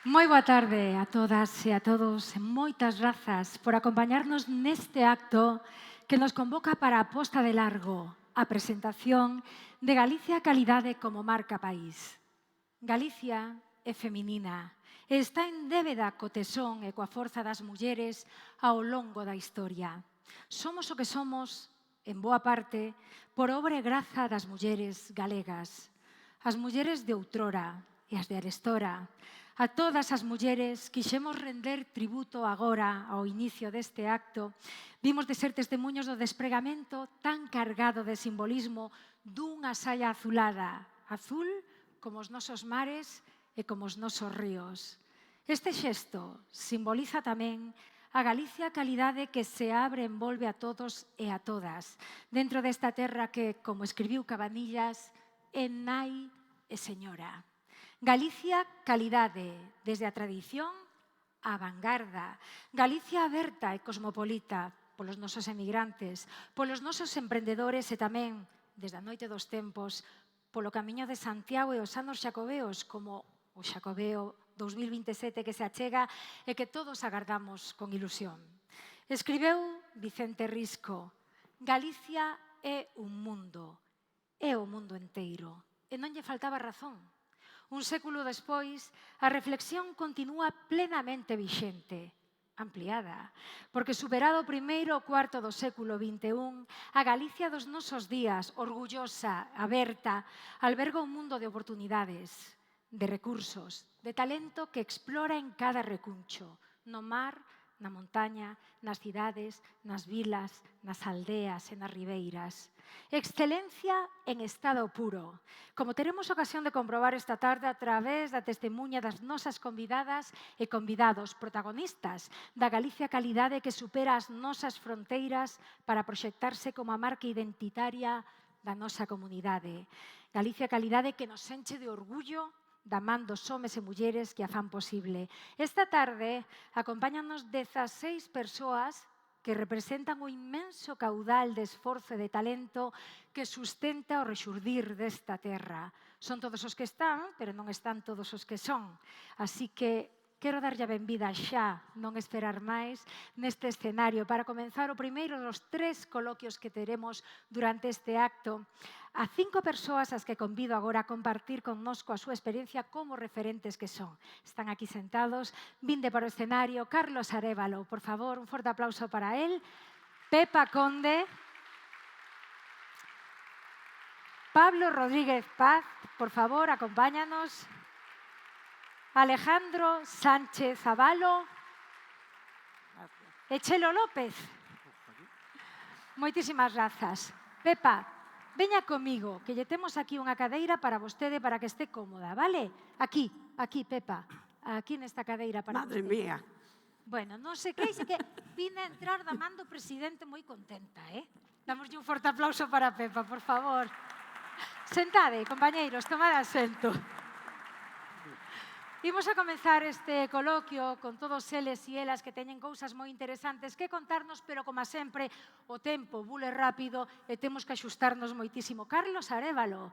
Moi boa tarde a todas e a todos e moitas grazas por acompañarnos neste acto que nos convoca para a posta de largo a presentación de Galicia Calidade como marca país. Galicia é feminina e está en débeda co tesón e coa forza das mulleres ao longo da historia. Somos o que somos, en boa parte, por obra e graza das mulleres galegas. As mulleres de outrora e as de arestora. A todas as mulleres quixemos render tributo agora ao inicio deste acto. Vimos de ser testemunhos do despregamento tan cargado de simbolismo dunha saia azulada, azul como os nosos mares e como os nosos ríos. Este xesto simboliza tamén a Galicia calidade que se abre e envolve a todos e a todas, dentro desta terra que, como escribiu Cabanillas, é nai e señora. Galicia calidade, desde a tradición á vanguarda. Galicia aberta e cosmopolita polos nosos emigrantes, polos nosos emprendedores e tamén, desde a noite dos tempos, polo camiño de Santiago e os anos xacobeos, como o Xacobeo 2027 que se achega e que todos agardamos con ilusión. Escribeu Vicente Risco: Galicia é un mundo, é o mundo enteiro. E non lle faltaba razón. Un século despois, a reflexión continúa plenamente vixente, ampliada, porque superado o primeiro o cuarto do século XXI, a Galicia dos nosos días, orgullosa, aberta, alberga un mundo de oportunidades, de recursos, de talento que explora en cada recuncho, no mar, na montaña, nas cidades, nas vilas, nas aldeas e nas ribeiras. Excelencia en estado puro, como teremos ocasión de comprobar esta tarde a través da testemunha das nosas convidadas e convidados protagonistas da Galicia calidade que supera as nosas fronteiras para proxectarse como a marca identitaria da nosa comunidade. Galicia calidade que nos enche de orgullo da man dos homes e mulleres que a fan posible. Esta tarde acompáñanos 16 persoas que representan o inmenso caudal de esforzo e de talento que sustenta o rexurdir desta terra. Son todos os que están, pero non están todos os que son. Así que quero darlle a benvida xa, non esperar máis, neste escenario para comenzar o primeiro dos 3 coloquios que teremos durante este acto. A 5 persoas as que convido agora a compartir connosco a súa experiencia como referentes que son. Están aquí sentados, vinde para o escenario. Carlos Arévalo, por favor, un forte aplauso para él. Pepa Conde. Pablo Rodríguez Paz, por favor, acompáñanos. Alejandro Sánchez Avalo. E Chelo López. Moitísimas grazas. Pepa, veña comigo, que lle temos aquí unha cadeira para vostede para que este cómoda, vale? Aquí, Pepa. Aquí nesta cadeira para Madre vostede. mía. Bueno, non sei que, que vine a entrar da man do presidente moi contenta, Damoslle un forte aplauso para Pepa, por favor. Sentade, compañeiros, tomade asento. Imos a comenzar este coloquio con todos eles e elas que teñen cousas moi interesantes que contarnos, pero, como sempre, o tempo bule rápido e temos que axustarnos moitísimo. Carlos Arévalo,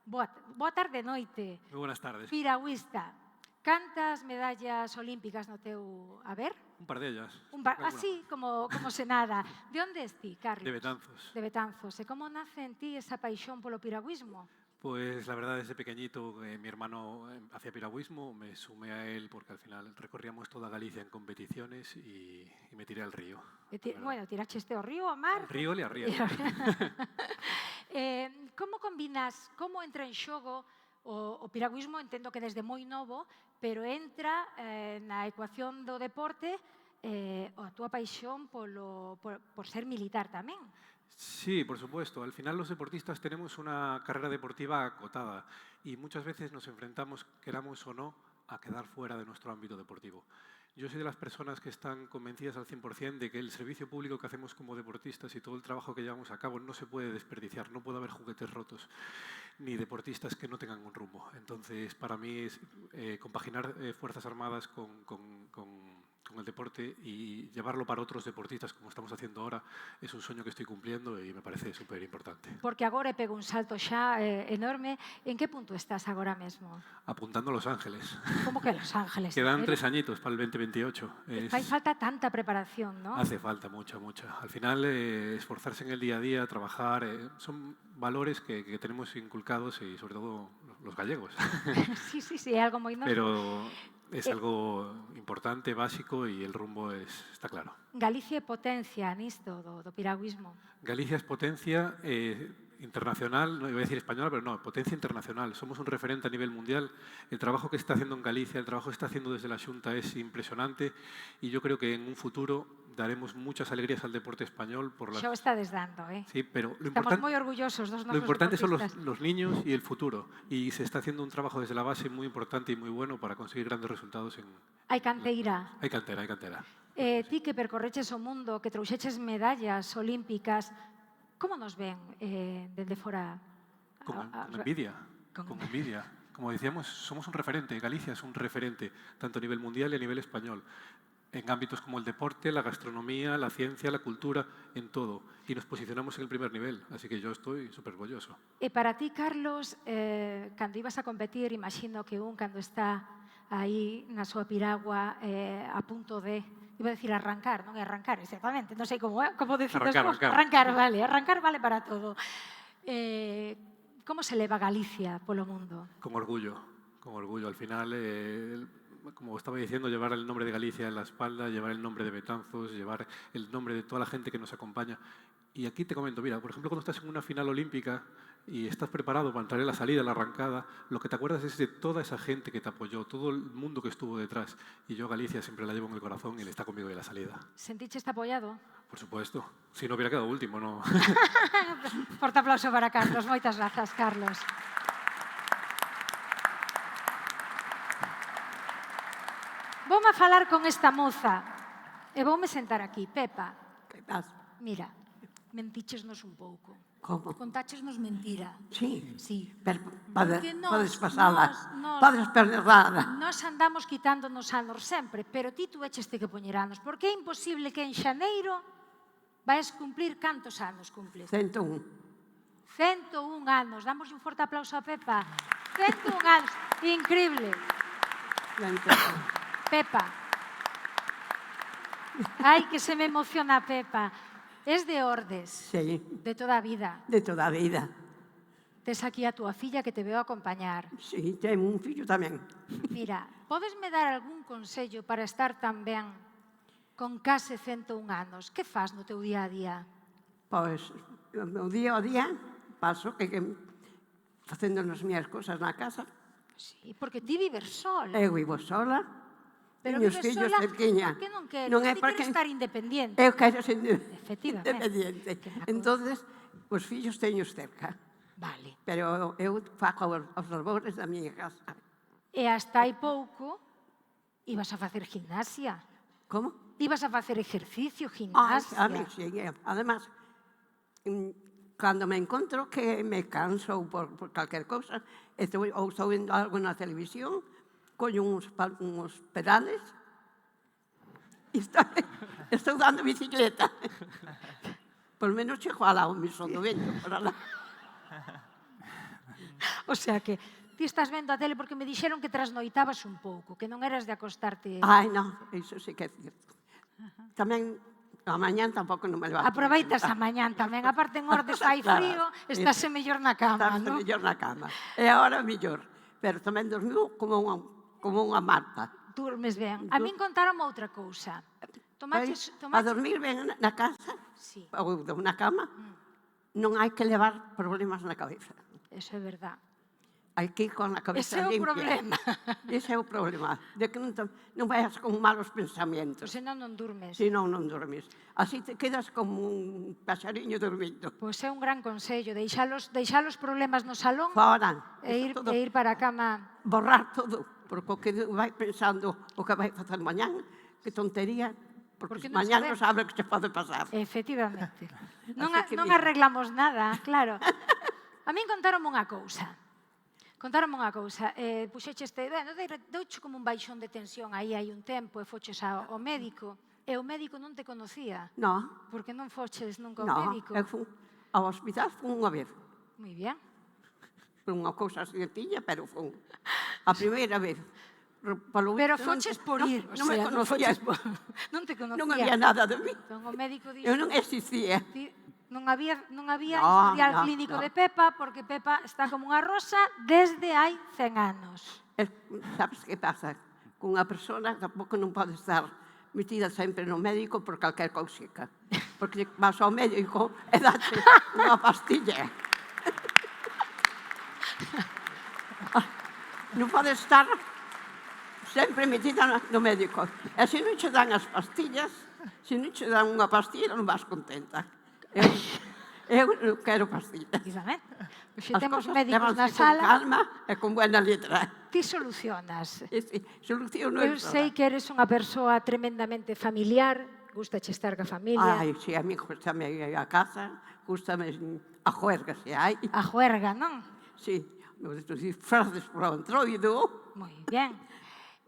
boa tarde noite. Moi buenas tardes. Piragüista, cantas medallas olímpicas no teu haber? Un par dellas. Así como se nada. De onde es ti, Carlos? De Betanzos. De Betanzos. E como nace en ti esa paixón polo piragüismo? Pues la verdad, desde pequeñito mi hermano hacía piragüismo, me sumé a él porque al final recorríamos toda Galicia en competiciones y me tiré al río. Bueno, tiraste ao río, ao mar? Al río e a río. Como combinas, como entra en xogo o piragüismo? Entendo que desde moi novo, pero entra na ecuación do deporte a túa paixón por ser militar tamén. Sí, por supuesto. Al final los deportistas tenemos una carrera deportiva acotada y muchas veces nos enfrentamos, queramos o no, a quedar fuera de nuestro ámbito deportivo. Yo soy de las personas que están convencidas al 100% de que el servicio público que hacemos como deportistas y todo el trabajo que llevamos a cabo no se puede desperdiciar, no puede haber juguetes rotos ni deportistas que no tengan un rumbo. Entonces, para mí es compaginar Fuerzas Armadas con el deporte y llevarlo para otros deportistas como estamos haciendo ahora es un sueño que estoy cumpliendo y me parece súper importante. Porque agora pego un salto xa enorme. En que punto estás agora mesmo? Apuntando a Los Ángeles. Como que Los Ángeles? Quedan 3 añitos para el 2028. Fai falta tanta preparación, ¿no? Hace falta mucha. Al final, esforzarse en el día a día, trabajar, son valores que tenemos inculcados y sobre todo los gallegos. Sí, é algo moi noso. Pero es algo importante, básico y el rumbo está claro. Galicia é potencia nisto do piragüismo. Galicia es potencia internacional, no iba a decir española, pero no, potencia internacional. Somos un referente a nivel mundial. El trabajo que está haciendo en Galicia, el trabajo que está haciendo desde la Xunta es impresionante y yo creo que en un futuro daremos muchas alegrías al deporte español. Xa o estades dando, Sí, pero estamos moi orgullosos dos nosos importante son deportistas. los niños y el futuro. Y se está haciendo un trabajo desde la base muy importante y muy bueno para conseguir grandes resultados. Hai canteira. Hay cantera, hay cantera. Ti que percorreches o mundo, que trouxeches medallas olímpicas, como nos ven desde fora? Con envidia, con envidia. Como decíamos, somos un referente, Galicia es un referente, tanto a nivel mundial y a nivel español, en ámbitos como el deporte, la gastronomía, la ciencia, la cultura, en todo. Y nos posicionamos en el primer nivel, así que yo estoy súper orgulloso. E para ti, Carlos, cando ibas a competir, imagino que cando está aí na súa piragua a punto de, iba a decir arrancar, non é arrancar exactamente, non sei como decir arrancar vale para todo. Como se leva Galicia polo mundo? Con orgullo. Al final, como estaba diciendo, llevar el nombre de Galicia en la espalda, llevar el nombre de Betanzos, llevar el nombre de toda la gente que nos acompaña. Y aquí te comento, mira, por ejemplo, cuando estás en una final olímpica y estás preparado para entrar en la salida, en la arrancada, lo que te acuerdas es de toda esa gente que te apoyó, todo el mundo que estuvo detrás. Y yo Galicia siempre la llevo en el corazón y él está conmigo en la salida. ¿Sentiches apoyado? Por supuesto. Si no hubiera quedado último, no. Forte aplauso para Carlos. Moitas grazas, Carlos. Voume a falar con esta moza e voume sentar aquí. Pepa, mira, mentichesnos un pouco. Como? Contáchesnos mentira. Sí. Sí. Pero Porque podes pasala, podes perderla. Nós andamos quitándonos anos sempre, pero ti tuécheste que poñer anos, porque é imposible que en xaneiro vais cumplir cantos anos cumples? 101. 101 anos. Damos un forte aplauso a Pepa. 101 anos. Increíble. 101. Pepa. Ai, que se me emociona Pepa. Es de Ordes. Sí. De toda a vida. De toda a vida. Tes aquí a túa filla que te veo acompañar. Sí, ten un fillo tamén. Mira, podesme dar algún consello para estar tan ben con case 101 anos? Que faz no teu día a día? Pois, no día a día, paso que facendo as miñas cosas na casa. Sí, porque ti vives sola. Eu vivo sola. Pero Meus vives fillos sola cerquiña. porque non queres. Non é Ti porque queres estar independiente. eu quero ser Efectivamente. independiente. Entonces, os fillos teños cerca. Vale. Pero eu faco os labores da miña casa. E hasta hai pouco ibas a facer gimnasia. Como? Ibas a facer exercicio, A gimnasia. mí, sí. Además, cando me encontro que me canso por calquer cousa, ou estou vendo algo na televisión, collo uns pedales e estou dando bicicleta. Por menos chego alá o mismo do vento, por alá. O sea que ti estás vendo a tele porque me dixeron que trasnoitabas un pouco, que non eras de acostarte. Ai, non, iso sí que é cierto. Tamén, a mañán tampouco non me levanto. Aproveitas a mañán tamén, aparte en Ordes fai frío, estás mellor na cama, Estás non? mellor na cama. E agora mellor. Pero tamén dormiu como unha marta. Durmes ben. A min contaronme outra cousa. A dormir ben na casa, Sí, ou na cama, non hai que levar problemas na cabeza. eso é verdad. Hai que ir con a cabeza Ese é o limpia. problema. Ese é o problema. De que non vayas con malos pensamientos. Senón non durmes. Senón non dormes. Así te quedas como un paxariño dormindo. Pois é un gran consello, deixar os problemas no salón Fora. e ir para a cama. Borrar todo. Porque o que vai pensando o que vai facer mañán, que tontería, porque non mañán non sabemos. sabe o que che pode pasar. Efectivamente. Non Así que non mira. arreglamos nada, claro. A min contaronme unha cousa. Contaronme unha cousa, puxecheste, bueno, douche como un baixón de tensión aí hai un tempo e foches ao médico, e o médico non te conocía, No, porque non foches nunca ao no, médico. eu fui ao hospital fui unha vez. Moi bien. Foi unha cousa sencilla, pero fui a primeira vez. Pero foches por ir, o non me sea, non conocía, foches por... Non te conocía. non había nada de mí. Entón, o médico dixo... Eu non existía. Non había No, historial no, clínico no. de Pepa, porque Pepa está como unha rosa desde hai 100 anos. Sabes que pasa? Cunha persona tampouco non pode estar metida sempre no médico por calquer cousica. Porque vas ao médico e date unha pastilla. Non pode estar sempre metida no médico. E se non che dan as pastillas, se non che dan unha pastilla, non vas contenta. Eu non quero pastillas. Precisamente. Hoxe As temos cosas médicos na lévanse con sala, calma e con buena letra. ti solucionas. Soluciono Eu sei que eres unha persoa tremendamente familiar, gustache estar ca familia, Ai, si, a mí gustame ir a casa, gustame a juerga se hai. a juerga, non? Si, os disfraces por o entroido. Moi bien.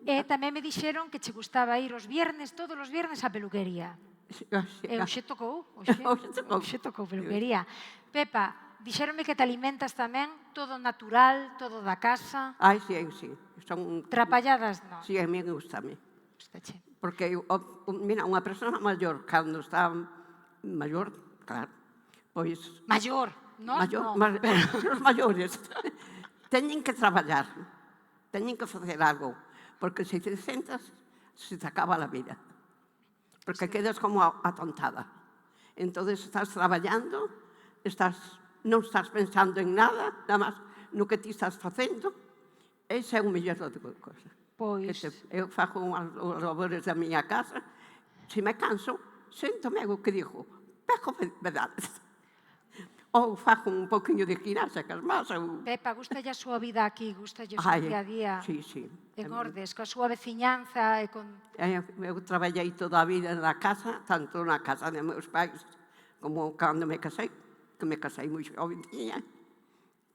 E tamén me dixeron que che gustaba ir os viernes, todos os viernes á peluquería. E hoxe tocou, hoxe tocou peluquería. Pepa, dixéronme que te alimentas tamén todo natural, todo da casa, Ai, si. Son... trapalladas non. Si, a mí gustame. Gustache. Porque, mira, unha persona maior, cando está maior, claro, pois... Maior, non? Maior, Non. os maiores teñen que traballar, teñen que facer algo, porque se te sentas, se te acaba a vida. Porque quedas como atontada. Entón, estás traballando, non estás pensando en nada, nada máis no que ti estás facendo. Ese é o mellor da cosa. Pois, Eu fago os labores da miña casa, se me canso, sento-me o que digo, pego pedales. Ou fago un pouquinho de ginástica, as más, ou... Pepa, gustalle a súa vida aquí, gustalle o seu día a día Sí. en Ordes, coa súa veciñanza e con... Eu traballei toda a vida na casa, tanto na casa de meus pais, como cando me casei, que me casei moi xoventinha,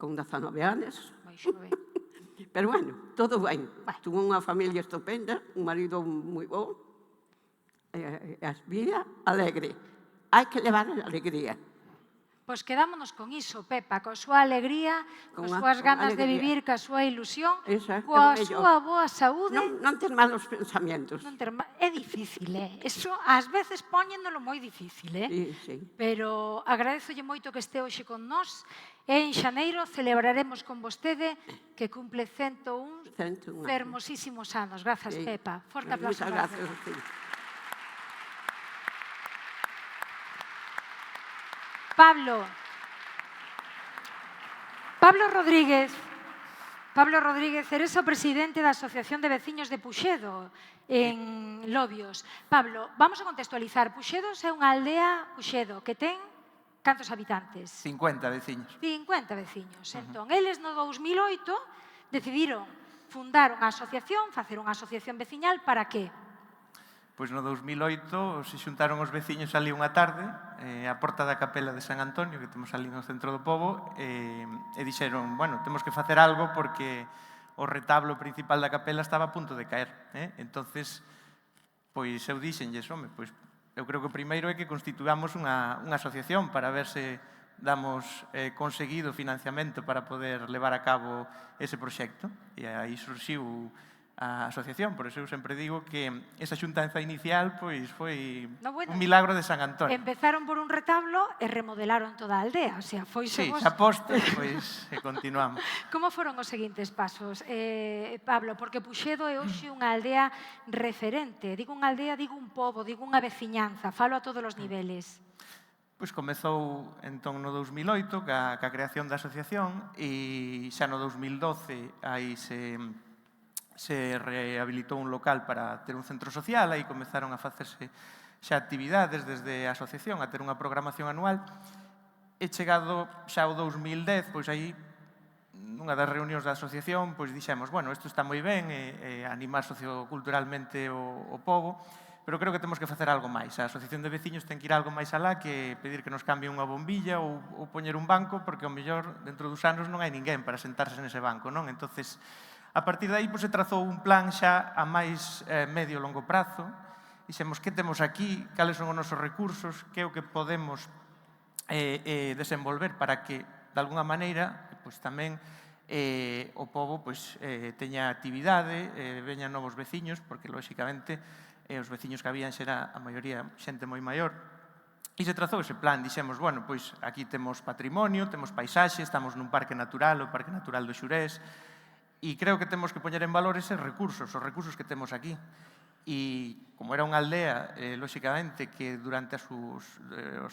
con 19 anos. Moi xove. Pero bueno, todo ben. Bueno. Tuve unha familia estupenda, un marido moi bo, e a vida alegre. Hai que levar a alegría. Pois quedámonos con iso, Pepa, coa súa alegría, coas súas ganas de vivir, coa súa ilusión, Esa é o coa mellor. súa boa saúde. Non ter malos pensamientos. É difícil, Eso ás veces póñendolo moi difícil, Sí. Pero agradezolle moito que este hoxe con nós e en xaneiro celebraremos con vostede que cumple 101 101 fermosísimos anos. Grazas, Sí. Pepa. Forte aplauso. Moitas para gracias. Pepa. Sí. Pablo Rodríguez, eres o presidente da Asociación de Veciños de Puxedo, en Lobios. Pablo, vamos a contextualizar. Puxedos é unha aldea, Puxedo, que ten cantos habitantes? 50 veciños. 50 veciños. Entón, eles no 2008 decidiron fundar unha asociación, facer unha asociación veciñal, para que? Pois no 2008 se xuntaron os veciños ali unha tarde á porta da capela de San Antonio, que temos ali no centro do pobo, e dixeron, bueno, temos que facer algo porque o retablo principal da capela estaba a punto de caer. Entonces, pois eu dixenlles, home, pois eu creo que o primeiro é que constituamos unha asociación para ver se damos conseguido financiamento para poder levar a cabo ese proxecto. E aí surxiu a asociación, por eso eu sempre digo que esa xuntanza inicial pois foi un milagro de San Antonio. Empezaron por un retablo e remodelaron toda a aldea, o sea, foi Sí, xa posto, pois continuamos. Como foron os seguintes pasos, Pablo? Porque Puxedo é hoxe unha aldea referente. Digo unha aldea, digo un pobo, digo unha veciñanza, falo a todos os niveles. Pois comezou entón no 2008 ca creación da asociación e xa no 2012 aí se rehabilitou un local para ter un centro social, aí comezaron a facerse xa actividades desde a asociación a ter unha programación anual, e chegado xa o 2010, pois aí nunha das reunións da asociación, pois dixemos, bueno, isto está moi ben, animar socioculturalmente o pobo, pero creo que temos que facer algo máis. A Asociación de Veciños ten que ir algo máis alá que pedir que nos cambie unha bombilla ou poñer un banco, porque ao mellor dentro dos anos non hai ninguén para sentarse nese banco, non? Entonces, a partir de aí se trazou un plan xa a máis medio e longo prazo. Dixemos, que temos aquí, cales son os nosos recursos, que é o que podemos desenvolver para que, de alguna maneira, tamén o pobo teña actividade, veñan novos veciños, porque, lóxicamente, os veciños que habían xera a maioría xente moi maior. E se trazou ese plan, dixemos, bueno, pois aquí temos patrimonio, temos paisaxe, estamos nun parque natural, o Parque Natural do Xurés, e creo que temos que poñer en valor eses recursos, os recursos que temos aquí. E como era unha aldea, lóxicamente, que durante os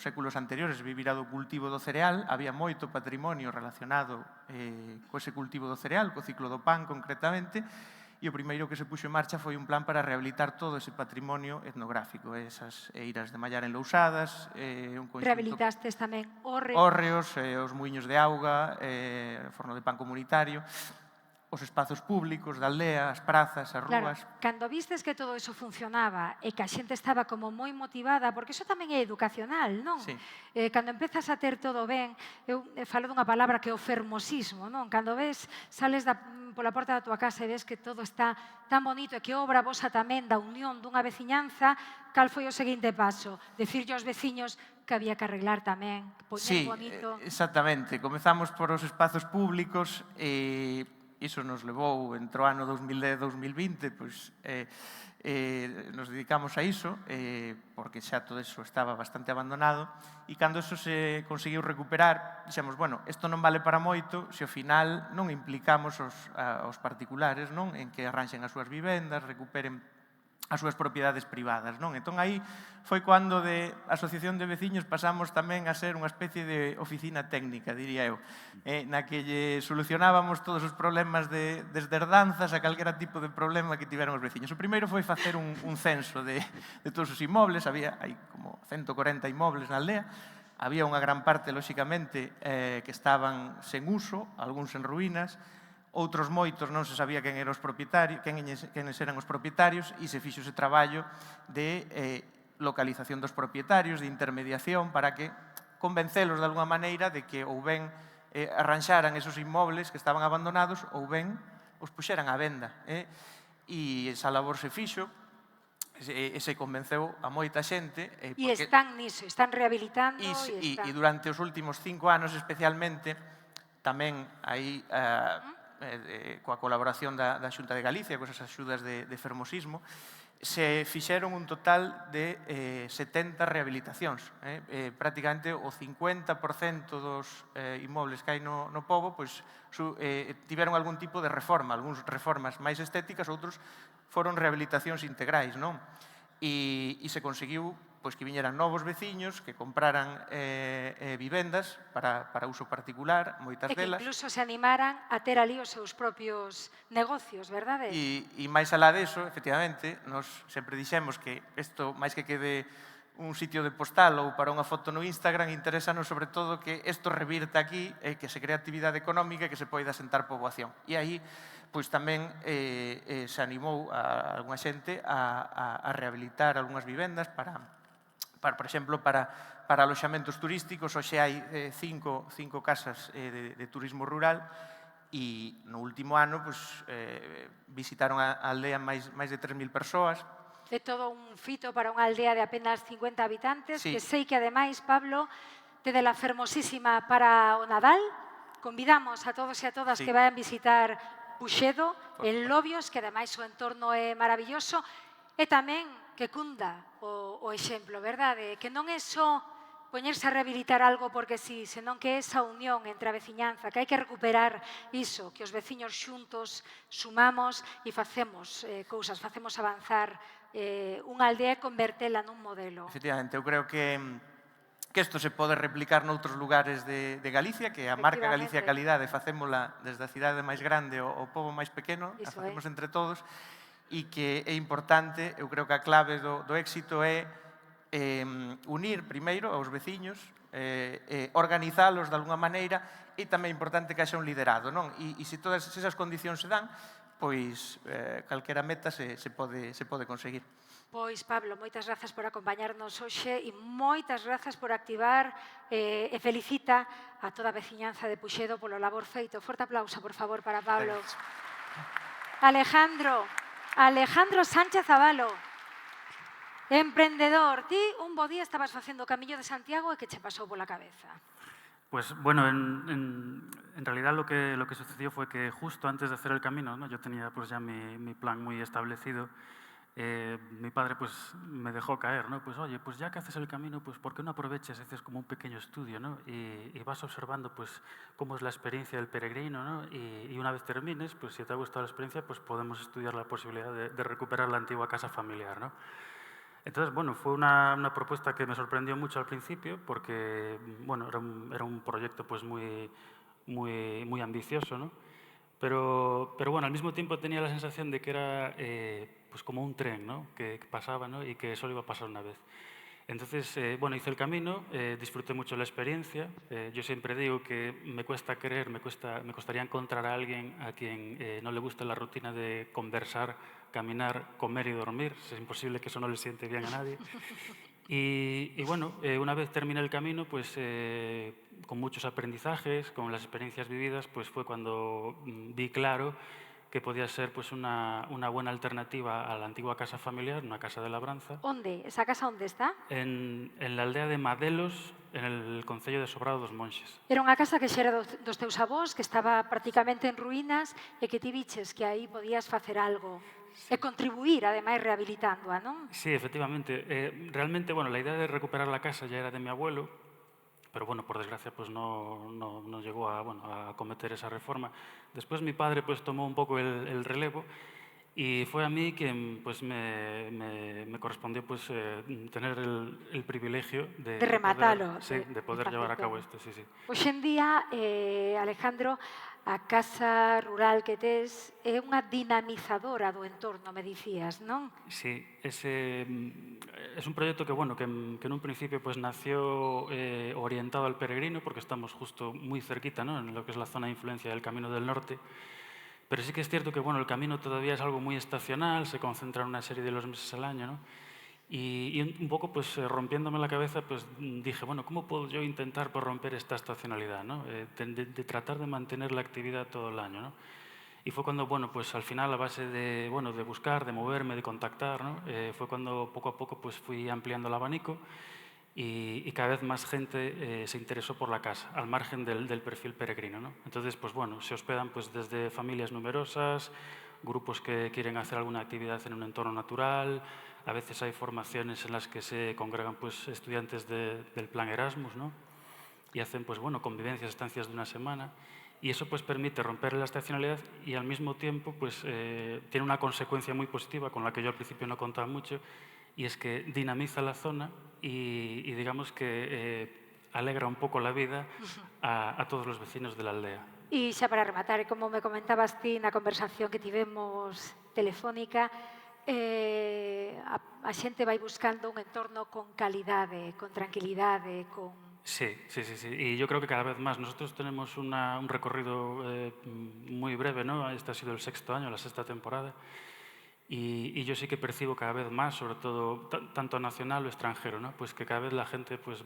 séculos anteriores vivira do cultivo do cereal, había moito patrimonio relacionado co ese cultivo do cereal, co ciclo do pan concretamente, e o primeiro que se puxo en marcha foi un plan para rehabilitar todo ese patrimonio etnográfico, esas eiras de Mallar en Lousadas, un conxunto... Rehabilitastes tamén Hórreos, os muiños de auga, forno de pan comunitario, os espazos públicos da aldea, as prazas, as rúas... Claro, cando vistes que todo iso funcionaba e que a xente estaba como moi motivada, porque iso tamén é educacional, non? Sí. Cando empezas a ter todo ben, eu falo dunha palabra que é o fermosismo, non? Cando ves, sales pola porta da tua casa e ves que todo está tan bonito e que obra vosa tamén da unión dunha veciñanza, cal foi o seguinte paso? Decirlle aos veciños que había que arreglar tamén, poñer bonito... Sí, exactamente. Comezamos por os espazos públicos e iso nos levou entre o ano 2010-2020, nos dedicamos a iso, porque xa todo iso estaba bastante abandonado, e cando iso se conseguiu recuperar, dixemos, bueno, isto non vale para moito se ao final non implicamos os particulares, non, en que arranxen as súas vivendas, recuperen as súas propiedades privadas, non? Entón, aí foi cando de Asociación de Veciños pasamos tamén a ser unha especie de oficina técnica, diría eu, na que lle solucionábamos todos os problemas desde herdanzas a calquera tipo de problema que tiveran os veciños. O primeiro foi facer un censo de todos os inmobles, hai como 140 inmobles na aldea, había unha gran parte, lóxicamente, que estaban sen uso, algúns en ruínas, outros moitos non se sabía quen eran os propietarios, quenes eran os propietarios, e se fixo ese traballo de localización dos propietarios, de intermediación, para que convencelos de alguna maneira de que ou ben arranxaran esos inmobles que estaban abandonados ou ben os puxeran á venda. E esa labor se fixo, e se convenceu a moita xente. E están niso, están rehabilitando. E durante os últimos 5 anos especialmente, tamén aí... coa colaboración da Xunta de Galicia, con esas axudas de fermosismo, se fixeron un total de 70 rehabilitacións. Prácticamente o 50% dos inmobles que hai no pobo tiveron algún tipo de reforma, algúns reformas máis estéticas, outros foron rehabilitacións integrais, non? E se conseguiu que viñeran novos veciños, que compraran vivendas para uso particular, moitas delas. E que incluso se animaran a ter ali os seus propios negocios, verdade? E máis alá deso, efectivamente, nos sempre dixemos que isto, máis que quede un sitio de postal ou para unha foto no Instagram, interésanos sobre todo que isto revirta aquí, que se crea actividade económica e que se poida asentar poboación. E aí, pois tamén se animou a algunha xente a rehabilitar algunhas vivendas por exemplo, para aloxamentos turísticos. Hoxe hai 5 casas de turismo rural e no último ano visitaron a aldea máis de 3.000 persoas. É todo un fito para unha aldea de apenas 50 habitantes, sí. Que sei que ademais, Pablo, tede la fermosísima para o Nadal. Convidamos a todos e a todas que vayan visitar Puxedo, en Lobios, que ademais o entorno é maravilloso, e tamén que cunda o exemplo, verdade? Que non é só poñerse a rehabilitar algo porque sí, senón que é esa unión entre a veciñanza, que hai que recuperar iso, que os veciños xuntos sumamos e facemos cousas, facemos avanzar unha aldea e convertela nun modelo. Efectivamente, eu creo que isto se pode replicar noutros lugares de Galicia, que a marca Galicia Calidade facémola desde a cidade máis grande ao pobo máis pequeno, a facemos entre todos, e que é importante, eu creo que a clave do éxito é unir primeiro aos veciños, organizalos de alguna maneira e tamén é importante que haxa un liderado, non? E se todas esas condicións se dan, pois calquera meta se pode conseguir. Pois, Pablo, moitas grazas por acompañarnos hoxe e moitas grazas por activar e felicita a toda a veciñanza de Puxedo polo labor feito. Forte aplauso, por favor, para Pablo. Alejandro Sánchez Abalo, emprendedor. Ti un bo día estabas facendo o Camiño de Santiago e que che pasou pola cabeza? Pues bueno, en realidad lo que sucedió fue que justo antes de hacer el camino, ¿no? Yo tenía pues ya mi plan muy establecido. Mi padre pues me dejó caer, ¿no? Pues oye, pues ya que haces el camino, pues ¿por qué no aprovechas y haces como un pequeño estudio, ¿no? Y vas observando pues cómo es la experiencia del peregrino, ¿no? Y una vez termines, pues si te ha gustado la experiencia, pues podemos estudiar la posibilidad de recuperar la antigua casa familiar, ¿no? Entonces, bueno, fue una propuesta que me sorprendió mucho al principio porque, bueno, era un proyecto pues muy ambicioso, ¿no? Pero bueno, al mismo tiempo tenía la sensación de que era pues como un tren, ¿no? Que pasaba, ¿no? Y que solo iba a pasar una vez. Entonces, bueno, hice el camino, disfruté mucho la experiencia. Yo siempre digo que me cuesta creer, me costaría encontrar a alguien a quien no le guste la rutina de conversar, caminar, comer y dormir. Es imposible que eso no le siente bien a nadie. Y bueno, una vez terminé el camino, pues con muchos aprendizajes, con las experiencias vividas, pues fue cuando vi claro que podía ser pues una buena alternativa a la antigua casa familiar, una casa de labranza. Onde? Esa casa onde está? En la aldea de Madelos, en el concello de Sobrado dos Monxes. Era unha casa que xa era dos teus avós, que estaba prácticamente en ruínas e que ti viches que aí podías facer algo e contribuir, ademais, rehabilitándoa, non? Sí, efectivamente. Realmente, bueno, la idea de recuperar la casa ya era de mi abuelo, pero bueno, por desgracia, pues no llegó a cometer esa reforma. Después mi padre pues tomó un poco el relevo y fue a mí quien pues me correspondió pues tener el privilegio de rematalo. De poder llevar a cabo esto, sí, sí. Hoxe en día, Alejandro, a casa rural que tes é unha dinamizadora do entorno, me dicías, non? Sí, es un proyecto que, bueno, que en un principio pues nació orientado al peregrino, porque estamos justo muy cerquita, ¿no? En lo que es la zona de influencia del Camino del Norte. Pero sí que es cierto que, bueno, el camino todavía es algo muy estacional, se concentra en una serie de los meses al año, ¿no? Y un poco pues rompiéndome la cabeza pues dije, bueno, ¿cómo puedo yo intentar pues, romper esta estacionalidad, ¿no? De tratar de mantener la actividad todo el año, ¿no? Y fue cuando, bueno, pues al final a base de, bueno, de buscar, de moverme, de contactar, ¿no? Fue cuando poco a poco pues fui ampliando el abanico y cada vez más gente se interesó por la casa, al margen del perfil peregrino, ¿no? Entonces, pues bueno, se hospedan pues desde familias numerosas, grupos que quieren hacer alguna actividad en un entorno natural. A veces hay formaciones en las que se congregan pues, estudiantes del plan Erasmus, ¿no? Y hacen pues, bueno, convivencias, estancias de una semana. Y eso pues, permite romper la estacionalidad y al mismo tiempo pues, tiene una consecuencia muy positiva con la que yo al principio no contaba mucho, y es que dinamiza la zona y digamos que alegra un pouco la vida a todos os vecinos de la aldea. E xa para rematar, como me comentabas ti na conversación que tivemos telefónica, a xente vai buscando un entorno con calidade, con tranquilidade, con... Sí. Y yo creo que cada vez más. Nosotros tenemos un recorrido muy breve, ¿no? Este ha sido el 6º año, la 6ª temporada. Y yo sí que percibo cada vez más, sobre todo tanto nacional o extranjero, ¿no? Pues que cada vez la gente pues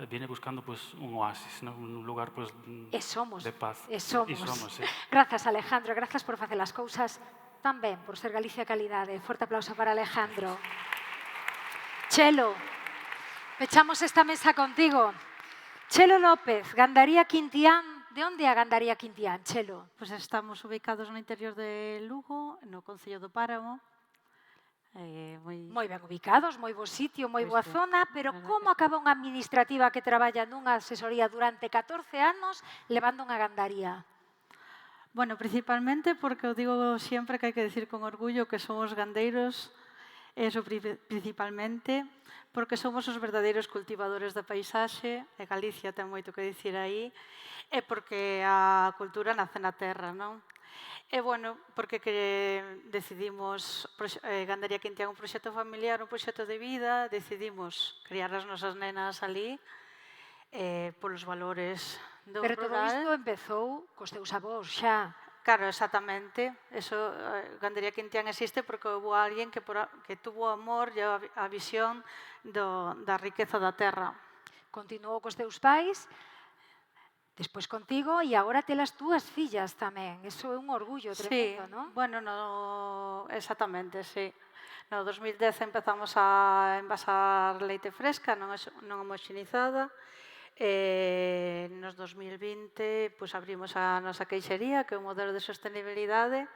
viene buscando pues un oasis, ¿no? Un lugar pues de paz. E somos. Sí. Grazas, Alejandro, grazas por facer as cousas tan ben, por ser Galicia Calidade. Forte aplauso para Alejandro. Chelo, pechamos esta mesa contigo. Chelo López, Gandaría Quintián. De onde a Gandaría Quintián, Chelo? Pois estamos ubicados no interior de Lugo, no Concello do Páramo. Moi ben ubicados, moi bo sitio, moi boa zona, pero como acaba unha administrativa que traballa nunha asesoría durante 14 anos levando unha gandaría? Bueno, principalmente porque eu digo sempre que hai que decir con orgullo que somos gandeiros, eso principalmente, porque somos os verdadeiros cultivadores da paisaxe, e Galicia ten moito que dicir aí, e porque a cultura nace na terra, non? E, bueno, porque decidimos, Gandaría Quintián, un proxecto familiar, un proxecto de vida, decidimos criar as nosas nenas ali, polos valores do Pero todo rural. isto empezou cos teus avós xa. Claro, exactamente. Eso, Gandería Quintián existe porque houve alguén que tuvo amor e a visión da riqueza da terra. Continuou cos teus pais, despois contigo e agora telas túas fillas tamén. Iso é un orgullo tremendo, non? Bueno, exactamente, sí. No 2010 empezamos a envasar leite fresca, non homoxenizada. Nos 2020 pois, abrimos a nosa queixería, que é un modelo de sostenibilidade.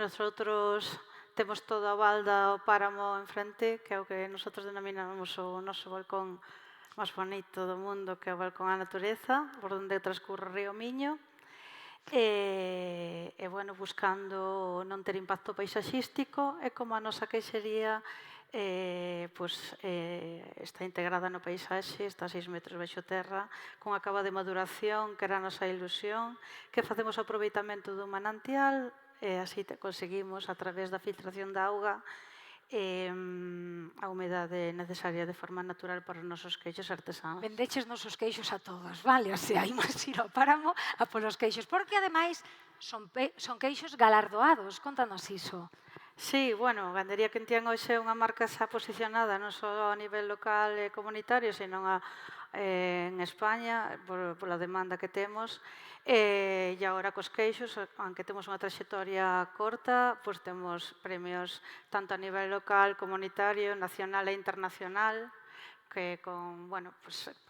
Nosotros temos todo a balda, o páramo enfrente, que é o que nosotros denominamos o noso balcón máis bonito do mundo, que é o balcón á natureza, por onde transcurre o río Miño. Bueno, buscando non ter impacto paisaxístico, e como a nosa queixería está integrada no paisaxe, está a 6 metros baixo terra, cunha cava de maduración, que era a nosa ilusión, que facemos o aproveitamento do manantial, e así conseguimos, a través da filtración da auga, a humedade necesaria de forma natural para os nosos queixos artesáns. Vendeches nosos queixos a todos, vale? O sea, imos ir ao páramo a polos queixos, porque ademais son queixos galardoados. Contanos iso. Sí, bueno, Gandería Quintián hoxe é unha marca xa posicionada non só a nivel local e comunitario, senón en España, pola demanda que temos. E agora cos queixos, aunque temos unha trayectoria corta, pois temos premios tanto a nivel local, comunitario, nacional e internacional, que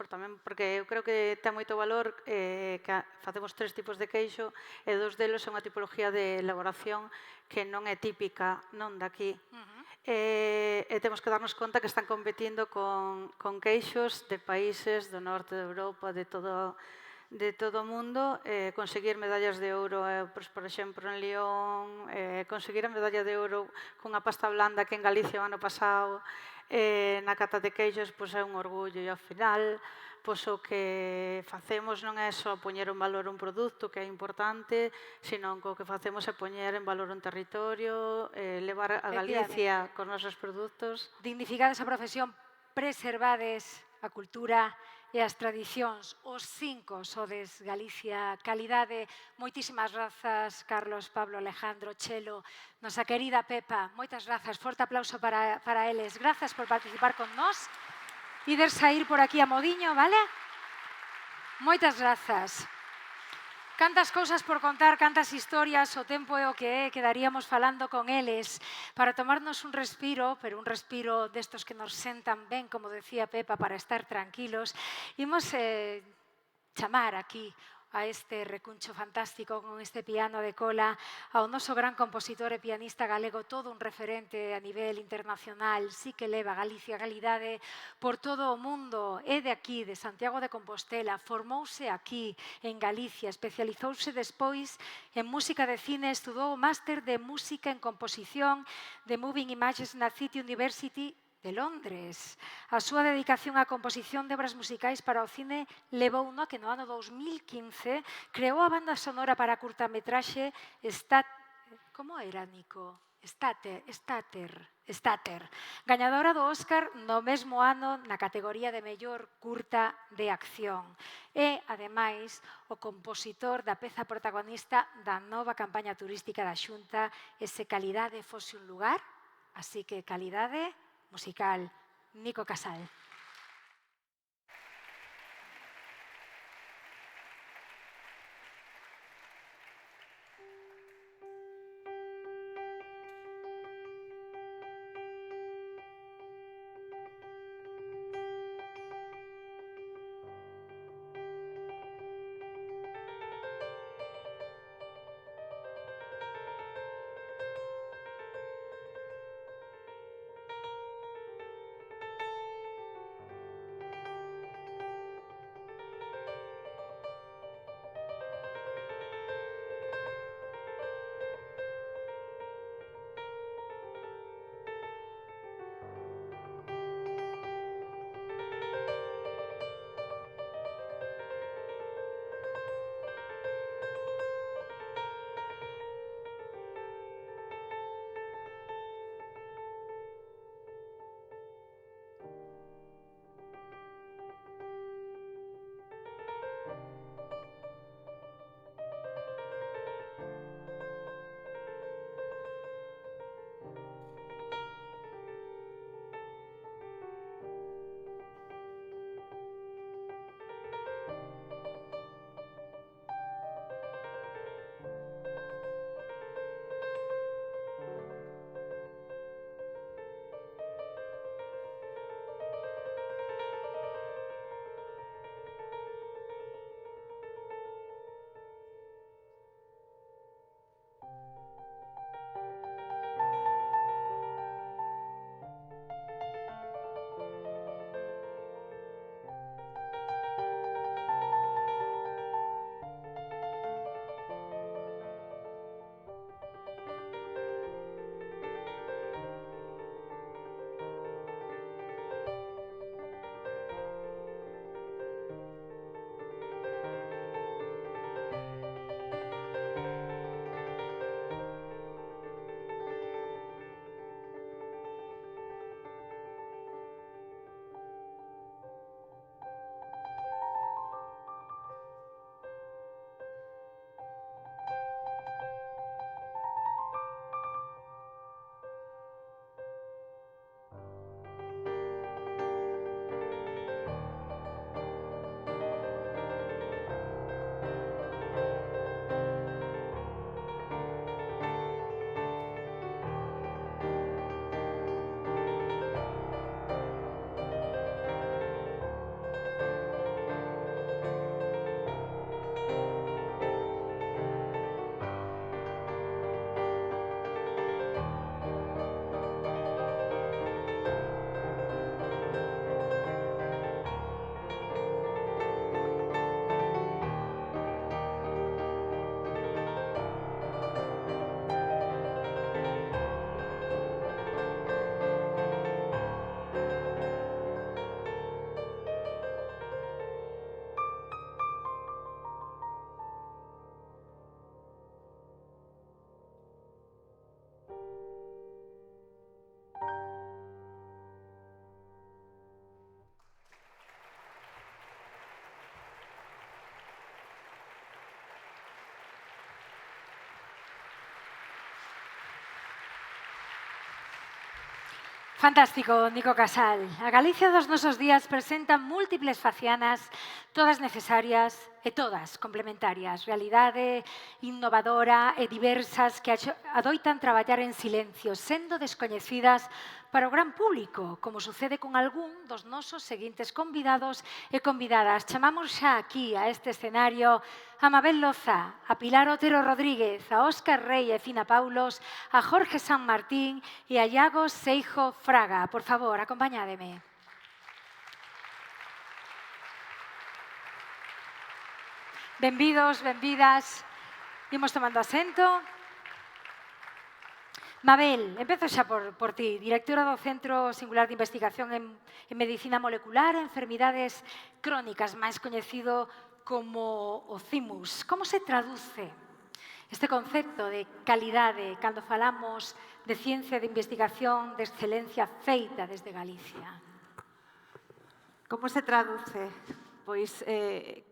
tamén porque eu creo que ten moito valor que facemos 3 tipos de queixo e 2 delos é unha tipoloxía de elaboración que non é típica non daqui. E temos que darnos conta que están competindo con queixos de países do norte de Europa, de todo o mundo, conseguir medallas de ouro, por exemplo, en Lyon, conseguir a medalla de ouro cunha pasta blanda que en Galicia o ano pasado, na cata de queixos, é un orgullo, e ao final o que facemos non é só poñer en valor un produto que é importante, senón que o que facemos é poñer en valor un territorio, levar a Galicia cos nosos produtos. Dignificades a profesión, preservades a cultura e as tradicións, os 5 sodes Galicia, calidade. Moitísimas grazas, Carlos, Pablo, Alejandro, Chelo, nosa querida Pepa. Moitas grazas, forte aplauso para eles. Grazas por participar con nós. Ider sair por aquí a modiño, vale? Moitas grazas. Cantas cousas por contar, cantas historias, o tempo é o que é, quedaríamos falando con eles para tomarnos un respiro, pero un respiro destos que nos sentan ben, como decía Pepa, para estar tranquilos. Imos chamar aquí a este recuncho fantástico con este piano de cola, ao noso gran compositor e pianista galego, todo un referente a nivel internacional, sí que leva Galicia Calidade por todo o mundo, é de aquí, de Santiago de Compostela, formouse aquí en Galicia, especializouse despois en música de cine, estudou o máster de música en composición de Moving Images na City University de Londres. A súa dedicación á composición de obras musicais para o cine levou no que no ano 2015 creou a banda sonora para a curtametraxe como era, Nico? Stater, gañadora do Óscar no mesmo ano na categoría de mellor curta de acción. E, ademais, o compositor da peza protagonista da nova campaña turística da Xunta, ese Calidade fose un lugar, así que Calidade musical, Nico Casal. Fantástico, Nico Casal. A Galicia dos nosos días presenta múltiples facianas, todas necesarias e todas complementarias. Realidade innovadora e diversas que adoitan traballar en silencio, sendo descoñecidas para o gran público, como sucede con algún dos nosos seguintes convidados e convidadas. Chamamos xa aquí a este escenario a Mabel Loza, a Pilar Otero Rodríguez, a Óscar Rey e Fina Paulos, a Jorge San Martín e a Iago Seijo Fraga. Por favor, acompañádeme. Benvidos, benvidas. Imos tomando asento. Mabel, empezo xa por ti, directora do Centro Singular de Investigación en Medicina Molecular e Enfermidades Crónicas, máis coñecido como o CIMUS. Como se traduce este concepto de calidade cando falamos de ciencia de investigación de excelencia feita desde Galicia? Como se traduce? Pois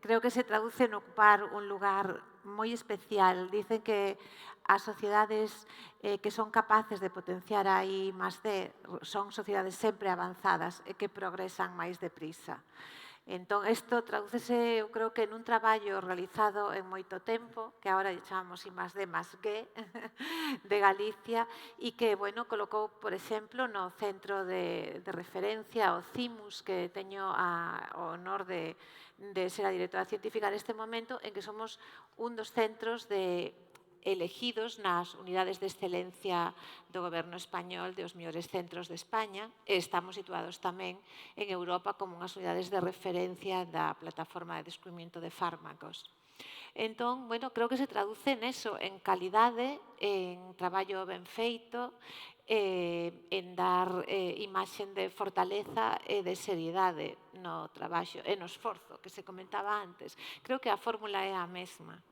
creo que se traduce en ocupar un lugar moi especial. Dicen que as sociedades que son capaces de potenciar a I+D son sociedades sempre avanzadas e que progresan máis deprisa. Entón, isto tradúcese, eu creo que nun traballo realizado en moito tempo, que agora chamamos I+D+G, de Galicia, e que, bueno, colocou, por exemplo, no centro de referencia, o CIMUS, que teño o honor de ser a directora científica neste momento, en que somos un dos centros elegidos nas unidades de excelencia do goberno español de os mellores centros de España e estamos situados tamén en Europa como unhas unidades de referencia da plataforma de descubrimento de fármacos. Entón, bueno, creo que se traduce neso, en calidade, en traballo ben feito, en dar imaxen de fortaleza e de seriedade no traballo e no esforzo que se comentaba antes. Creo que a fórmula é a mesma.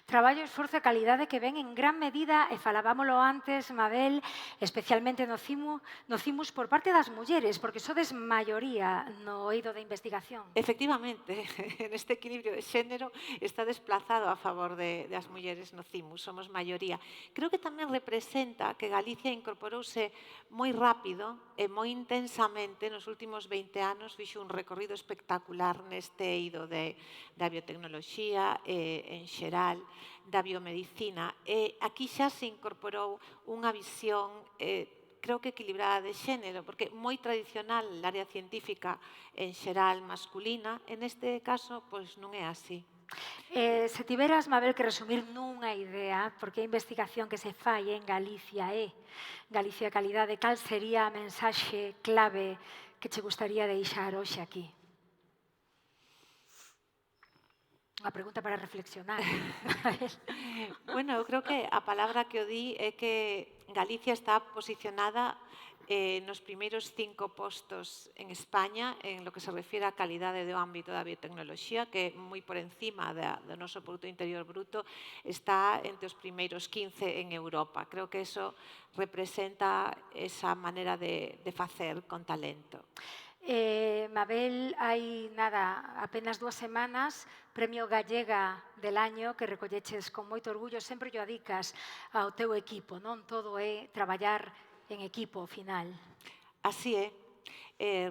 Traballo, esforzo e calidade que ven en gran medida, e falábamolo antes, Mabel, especialmente no CIMUS por parte das mulleres, porque sodes maioría no eido de investigación. Efectivamente, neste equilibrio de xénero está desplazado a favor das mulleres no CIMUS, somos maioría. Creo que tamén representa que Galicia incorporouse moi rápido e moi intensamente nos últimos 20 anos, fixo un recorrido espectacular neste eido da biotecnoloxía en xeral, da biomedicina. Aquí xa se incorporou unha visión creo que equilibrada de xénero, porque moi tradicional a área científica en xeral masculina, en este caso, pois non é así. Se tiveras, Mabel, que resumir nunha idea, porque a investigación que se fai en Galicia é Galicia Calidade, cal sería a mensaxe clave que che gustaría deixar hoxe aquí? Unha pregunta para reflexionar. Bueno, eu creo que a palabra que o di é que Galicia está posicionada nos primeiros 5 postos en España en lo que se refiere a calidade do ámbito da biotecnoloxía, que moi por encima do noso Produto Interior Bruto está entre os primeiros 15 en Europa. Creo que eso representa esa manera de facer con talento. Mabel, hai apenas 2 semanas, Premio Gallega del Año, que recolleches con moito orgullo, sempre o adicas ao teu equipo, non? Todo é traballar en equipo ao final. Así é.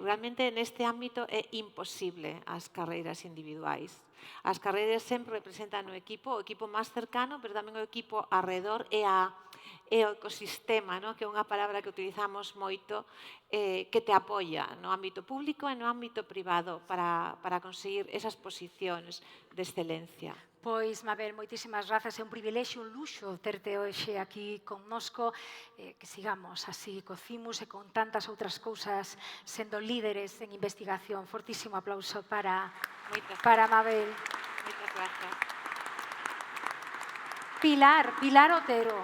Realmente neste ámbito é imposible as carreiras individuais. As carreiras sempre representan o equipo máis cercano, pero tamén o equipo arredor e o ecosistema, que é unha palabra que utilizamos moito, que te apoia no ámbito público e no ámbito privado para conseguir esas posicións de excelencia. Pois, Mabel, moitísimas grazas. É un privilexio, un luxo terte hoxe aquí connosco, que sigamos así co CIMUS e con tantas outras cousas sendo líderes en investigación. Fortísimo aplauso para Mabel. Moitas grazas. Pilar Otero.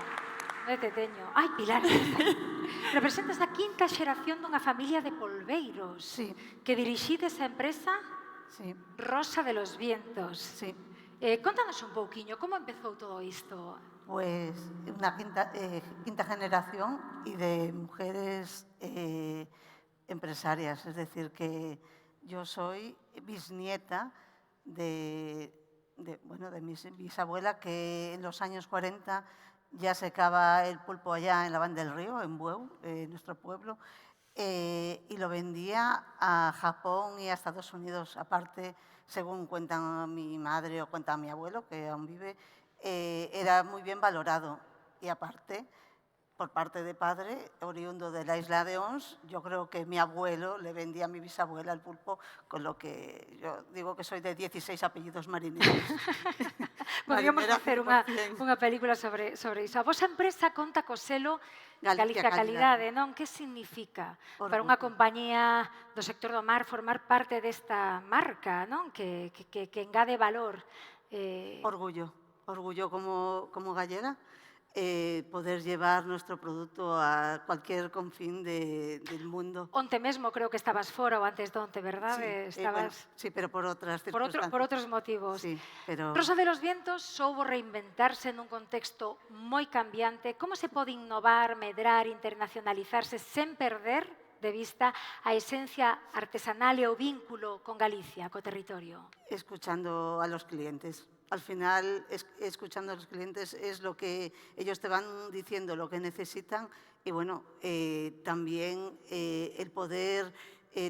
Non te teño. Ai, Pilar. Representas a 5ª xeración dunha familia de polveiros. Sí. Que dirixides a empresa Sí, Rosa de los Vientos. sí. Contanos un pouquiño, como empezou todo isto? Pues una quinta generación y de mujeres empresarias. Es decir, que yo soy bisnieta de mi bisabuela, que en los años 40 ya secaba el pulpo allá en la Banda del Río, en Bueu, nuestro pueblo, y lo vendía a Japón y a Estados Unidos. Aparte, según cuentan mi madre o cuenta mi abuelo, que aún vive, era muy bien valorado. Y aparte, por parte de padre, oriundo de la isla de Ons, yo creo que mi abuelo le vendía a mi bisabuela el pulpo, con lo que yo digo que soy de 16 apellidos marineros. Podríamos Marinera facer 100%. unha película sobre iso. A vosa empresa conta co selo Galicia Galicia Calidade, non? Que significa para unha compañía do sector do mar formar parte desta marca, non? Que engade valor. Orgullo como gallega, poder llevar nuestro producto a cualquier confín del mundo. Onte mesmo creo que estabas fora ou antes de onte, verdade? Sí, pero por otras por circunstancias. outros motivos. Sí, pero... Rosa de los Vientos soubo reinventarse nun contexto moi cambiante. Como se pode innovar, medrar, internacionalizarse sen perder de vista a esencia artesanal e o vínculo con Galicia, co territorio? Escuchando a los clientes. Al final, escuchando a los clientes es lo que ellos te van diciendo, lo que necesitan y bueno, también el poder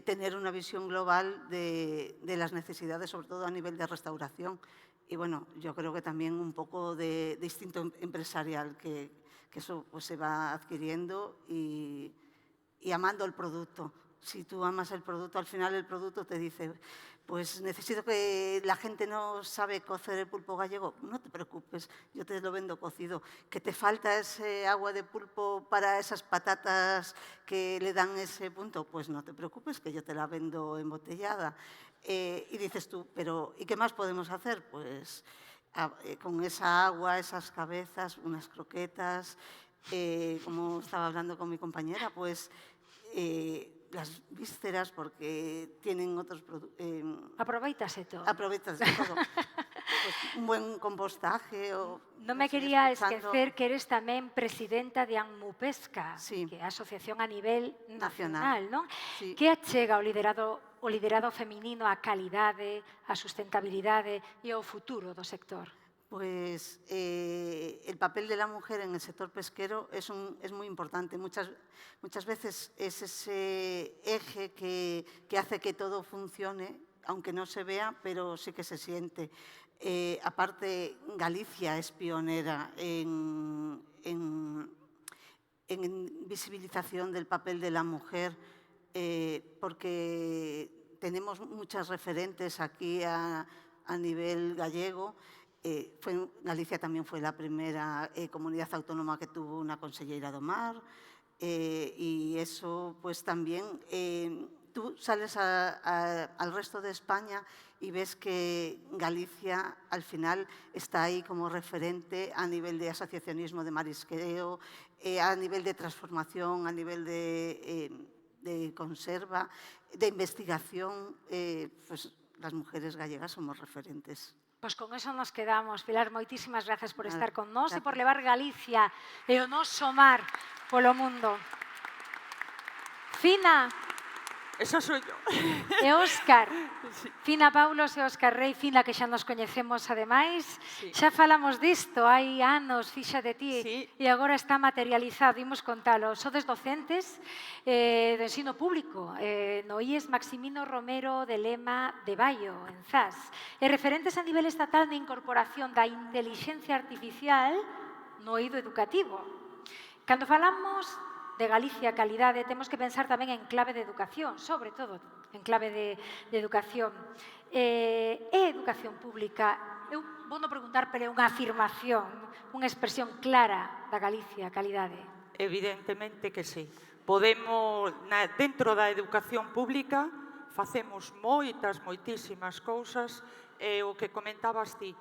tener una visión global de las necesidades, sobre todo a nivel de restauración. Y bueno, yo creo que también un poco de instinto empresarial, que eso pues, se va adquiriendo y amando el producto. Si tú amas el producto, al final el producto te dice, pues necesito que la gente no sabe cocer el pulpo gallego. No te preocupes, yo te lo vendo cocido. Que te falta ese agua de pulpo para esas patatas que le dan ese punto, pues no te preocupes, que yo te la vendo embotellada. Y dices tú, pero ¿y qué más podemos hacer? Pues con esa agua, esas cabezas, unas croquetas, como estaba hablando con mi compañera, pues... las vísceras porque tienen otros productos. Aproveitase todo. Aproveitase todo. Pues un buen compostaje. Non me quería esquecer que eres tamén presidenta de Anmupesca, sí, que é a asociación a nivel nacional, non? Sí. Que achega o liderado feminino á calidade, á sustentabilidade e ao futuro do sector? Pues el papel de la mujer en el sector pesquero es muy importante. Muchas veces es ese eje que hace que todo funcione, aunque no se vea, pero sí que se siente. Aparte, Galicia es pionera en visibilización del papel de la mujer, porque tenemos muchas referentes aquí a nivel gallego. Galicia también fue la primera comunidad autónoma que tuvo una consellera do mar y eso pues también tú sales al resto de España y ves que Galicia al final está ahí como referente a nivel de asociacionismo de marisqueo, a nivel de transformación, a nivel de conserva, de investigación, pues las mujeres gallegas somos referentes. Pois con eso nos quedamos. Pilar, moitísimas gracias por estar con nós e por levar Galicia e o noso mar polo mundo. Fina. Esa soy yo. E Óscar. Sí. Fina Paulos e Óscar Rei. Fina, que xa nos coñecemos ademais. Sí. Xa falamos disto, hai anos, fixa de ti, sí. E agora está materializado. Imos contalo. Sodes docentes do ensino público no IES Maximino Romero de Lema de Baio, en Zas. E referentes a nivel estatal de incorporación da intelixencia artificial no eido educativo. Cando falamos de Galicia Calidade, temos que pensar tamén en clave de educación, sobre todo en clave de educación. É educación pública, eu vou non preguntar, pero é unha afirmación, unha expresión clara da Galicia Calidade. Evidentemente que sí. Podemos, dentro da educación pública, facemos moitísimas cousas, o que comentabas ti,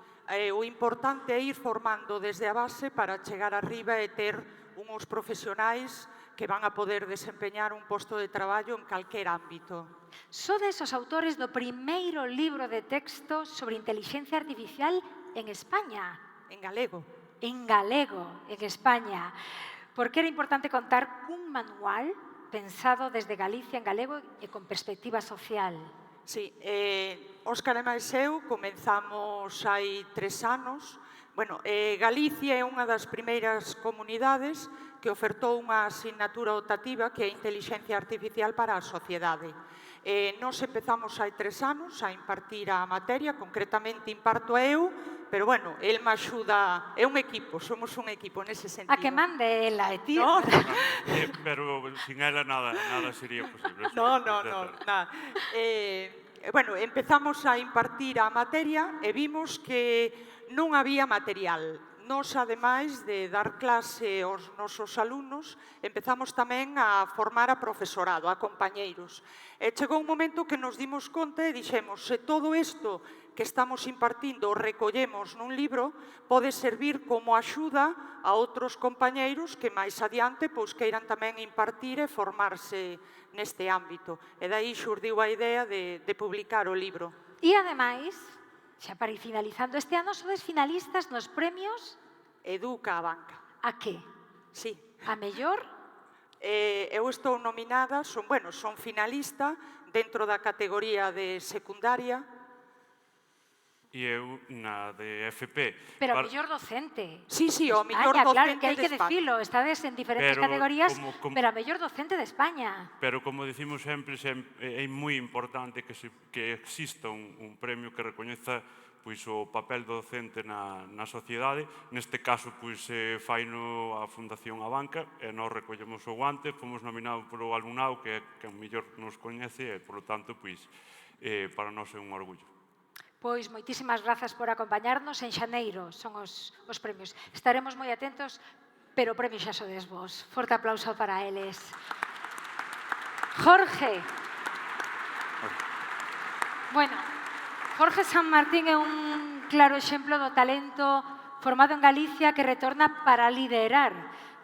o importante é ir formando desde a base para chegar arriba e ter uns profesionais que van a poder desempeñar un posto de traballo en calquer ámbito. Sodes os autores do primeiro libro de texto sobre inteligencia artificial en España. En galego. En galego, en España. Porque era importante contar cun manual pensado desde Galicia en galego e con perspectiva social. Sí, Óscar e máis eu comenzamos hai 3 anos. Bueno, Galicia é unha das primeiras comunidades que ofertou unha asignatura optativa que é Intelixencia Artificial para a Sociedade. Nos empezamos hai 3 anos a impartir a materia, concretamente imparto eu, pero, bueno, el me axuda, é un equipo, somos un equipo nese sentido. A que mande ela, ti? No, Pero sin ela nada sería posible. no, nada. Bueno, empezamos a impartir a materia e vimos que non había material. Nos, ademais de dar clase aos nosos alumnos, empezamos tamén a formar a profesorado, a compañeiros. E chegou un momento que nos dimos conta e dixemos, se todo isto que estamos impartindo o recollemos nun libro, pode servir como axuda a outros compañeiros que máis adiante pois queiran tamén impartir e formarse neste ámbito. E dai xurdiu a idea de publicar o libro. E, ademais, xa para ir finalizando, este ano sodes finalistas nos premios Educa a Banca. a que? Sí. A mellor? Eu estou nominada, son finalista dentro da categoría de secundaria. E eu na de FP. Pero a mellor docente. Sí, o mellor España, docente claro, que hai que de España. decirlo, estades en diferentes Pero categorías, como- pero a mellor docente de España. Pero, como dicimos sempre, é moi importante que exista un premio que recoñeza pois, o papel do docente na sociedade. Neste caso, pois, faino a Fundación A Banca, e nós recollemos o guante, fomos nominados polo alumnado que o mellor nos coñece, e, polo tanto, pois, para nós é un orgullo. Pois moitísimas grazas por acompañarnos. En xaneiro son os premios. Estaremos moi atentos, pero o premio xa sodes vos. Forte aplauso para eles. Jorge. Bueno, Jorge San Martín é un claro exemplo do talento formado en Galicia que retorna para liderar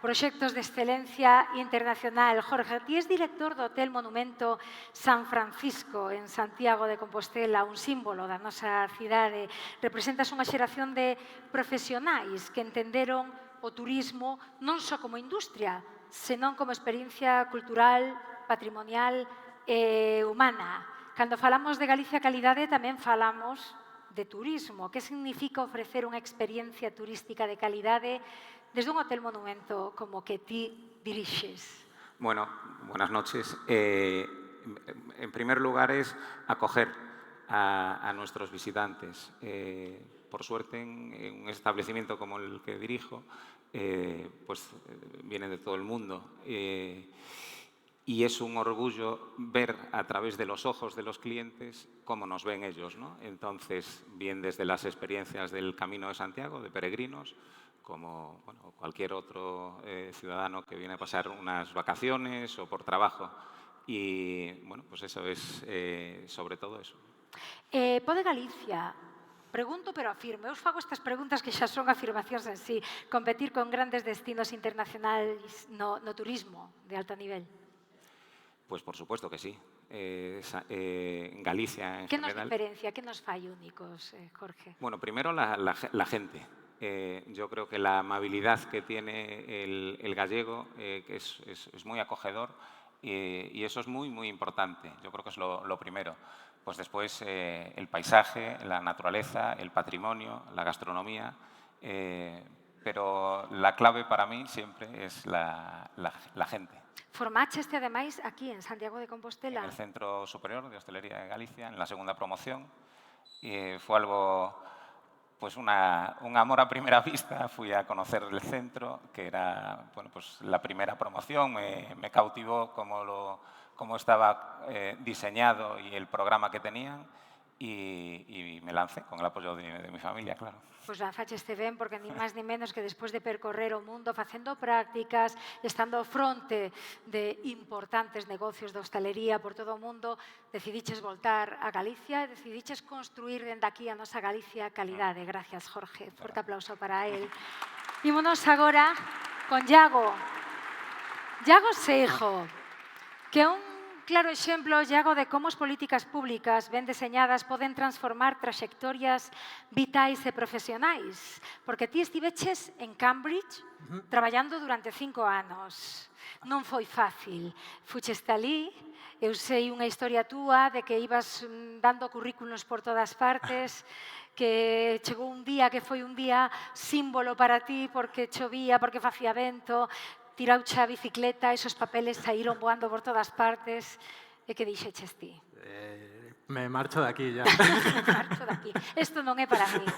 proxectos de excelencia internacional. Jorge, ti és director do Hotel Monumento San Francisco en Santiago de Compostela, un símbolo da nosa cidade. Representas unha xeración de profesionais que entenderon o turismo non só como industria, senón como experiencia cultural, patrimonial e humana. Cando falamos de Galicia Calidade, tamén falamos de turismo. Que significa ofrecer unha experiencia turística de calidade desde un hotel monumento como que ti dirixes? Bueno, buenas noches. En primer lugar es acoger a nuestros visitantes. Por suerte, en un establecimiento como el que dirijo, pues vienen de todo el mundo. Y es un orgullo ver a través de los ojos de los clientes cómo nos ven ellos, ¿no? Entonces, bien desde las experiencias del Camino de Santiago, de peregrinos, como cualquier otro ciudadano que viene a pasar unas vacaciones o por trabajo. Y, bueno, pues eso es sobre todo eso. Pode Galicia, pregunto pero afirmo, eu fago estas preguntas que xa son afirmacións en sí, competir con grandes destinos internacionais no turismo de alto nivel? Pues por supuesto que sí. Galicia en ¿Qué nos general... diferencia? ¿Qué nos fai únicos, Jorge? Bueno, primero la gente. Yo creo que la amabilidad que tiene el gallego que es muy acogedor y eso es muy, muy importante. Yo creo que es lo primero. Pues después el paisaje, la naturaleza, el patrimonio, la gastronomía, pero la clave para mí siempre es la gente. Formachaste, ademais, aquí en Santiago de Compostela. En el Centro Superior de Hostelería de Galicia, en la segunda promoción. Y fue algo, pues un amor a primera vista. Fui a conocer el centro, que era pues la primera promoción. Me cautivó cómo estaba diseñado y el programa que tenían. Y me lancé con el apoyo de mi familia, claro. Pois lanzaste ben, porque ni máis ni menos que despois de percorrer o mundo facendo prácticas, estando fronte de importantes negocios de hostalería por todo o mundo, decidiches voltar a Galicia e decidiches construir dende aquí a nosa Galicia calidade. Gracias, Jorge. Forte aplauso para él. Ímonos agora con Iago. Iago Seijo, que é un claro exemplo, Iago, de como as políticas públicas ben deseñadas poden transformar traxectorias vitais e profesionais. Porque ti estiveches en Cambridge traballando durante 5 anos. Non foi fácil. Fucheste ali, eu sei unha historia túa de que ibas dando currículos por todas partes, que chegou un día que foi un día símbolo para ti porque chovía, porque facía vento, tirauche a bicicleta, esos papeles saíron voando por todas partes. E que dixeches ti? Me marcho de aquí ya. Me marcho de aquí. Isto non é para mí.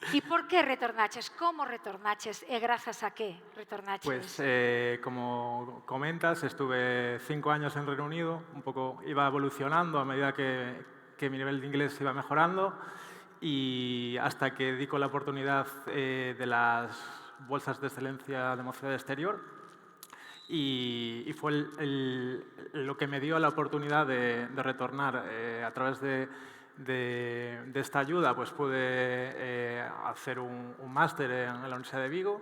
E por que retornaches? Como retornaches? E grazas a que retornaches? Pues como comentas, estuve 5 años en Reino Unido, un poco iba evolucionando a medida que mi nivel de inglés iba mejorando y hasta que di con la oportunidad de las bolsas de excelencia de movilidad exterior y fue lo que me dio la oportunidad de retornar a través de esta ayuda, pues pude hacer un máster en la Universidad de Vigo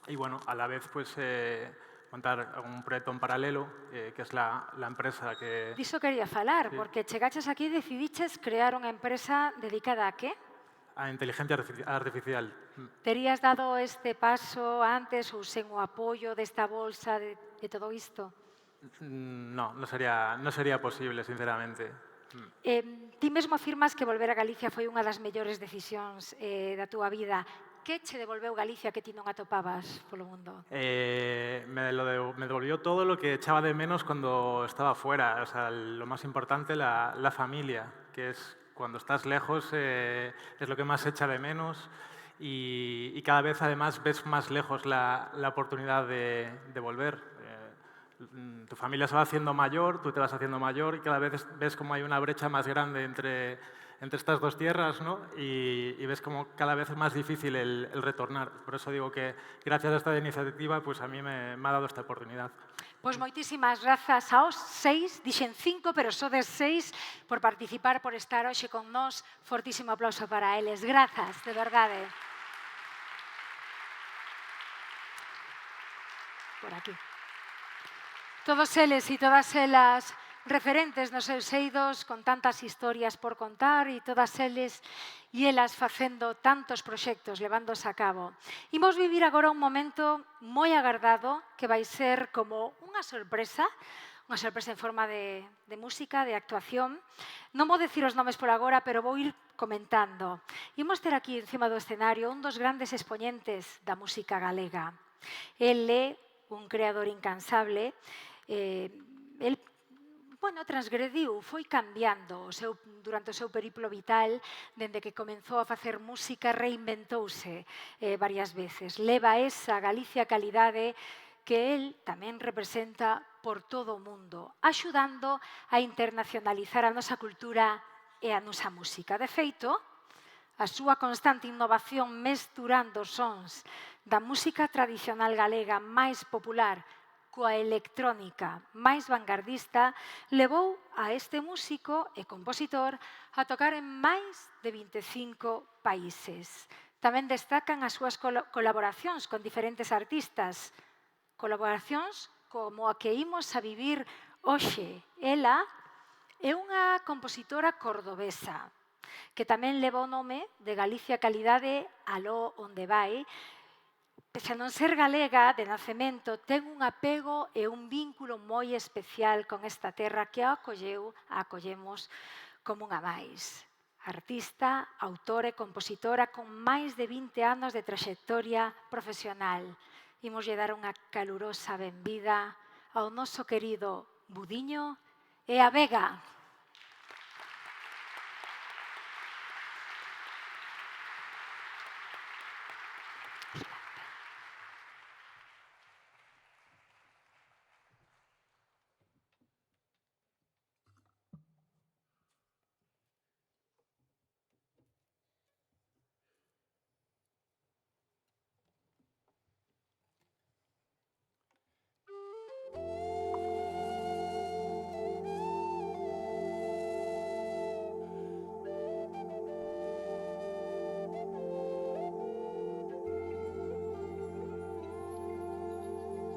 y bueno, a la vez pues montar un proyecto en paralelo que es la empresa que... Diso quería falar, Sí. porque chegaches aquí e decidiches crear unha empresa dedicada a que? A inteligencia artificial. Terías dado este paso antes ou sen o apoio desta bolsa, de todo isto? No, no sería posible, sinceramente. Ti mesmo afirmas que volver a Galicia foi unha das mellores decisións da túa vida. Que che devolveu Galicia que ti non atopabas polo mundo? Me devolvió todo lo que echaba de menos cuando estaba fuera. O sea, lo más importante, la familia, que es cuando estás lejos, es lo que más echa de menos y cada vez además ves más lejos la oportunidad de volver. Tu familia se va haciendo mayor, tú te vas haciendo mayor y cada vez ves como hay una brecha más grande entre estas dos tierras, ¿no? Y ves como cada vez es más difícil el retornar. Por eso digo que gracias a esta iniciativa pues a mí me ha dado esta oportunidad. Pois moitísimas grazas aos 6, dixen 5, pero sodes 6, por participar, por estar hoxe con nós. Fortísimo aplauso para eles. Grazas, de verdade. Por aquí. Todos eles e todas elas referentes nos seus eidos, con tantas historias por contar e todas eles e elas facendo tantos proxectos, levándose a cabo. Imos vivir agora un momento moi agardado que vai ser como unha sorpresa en forma de música, de actuación. Non vou dicir os nomes por agora, pero vou ir comentando. Imos ter aquí encima do escenario un dos grandes expoñentes da música galega. El é un creador incansable. El transgrediu, foi cambiando durante o seu periplo vital, dende que comenzou a facer música, reinventouse varias veces. Leva esa Galicia calidade que el tamén representa por todo o mundo, axudando a internacionalizar a nosa cultura e a nosa música. De feito, a súa constante innovación mesturando sons da música tradicional galega máis popular coa electrónica máis vanguardista, levou a este músico e compositor a tocar en máis de 25 países. Tamén destacan as súas colaboracións con diferentes artistas, colaboracións como a que imos a vivir hoxe. Ela é unha compositora cordobesa, que tamén leva o nome de Galicia Calidade aló onde vai. Pese a non ser galega de nacemento, ten un apego e un vínculo moi especial con esta terra que a acollemos como unha máis. Artista, autora e compositora con máis de 20 anos de traxectoria profesional. Imoslle dar unha calurosa benvida ao noso querido Budiño e a Vega.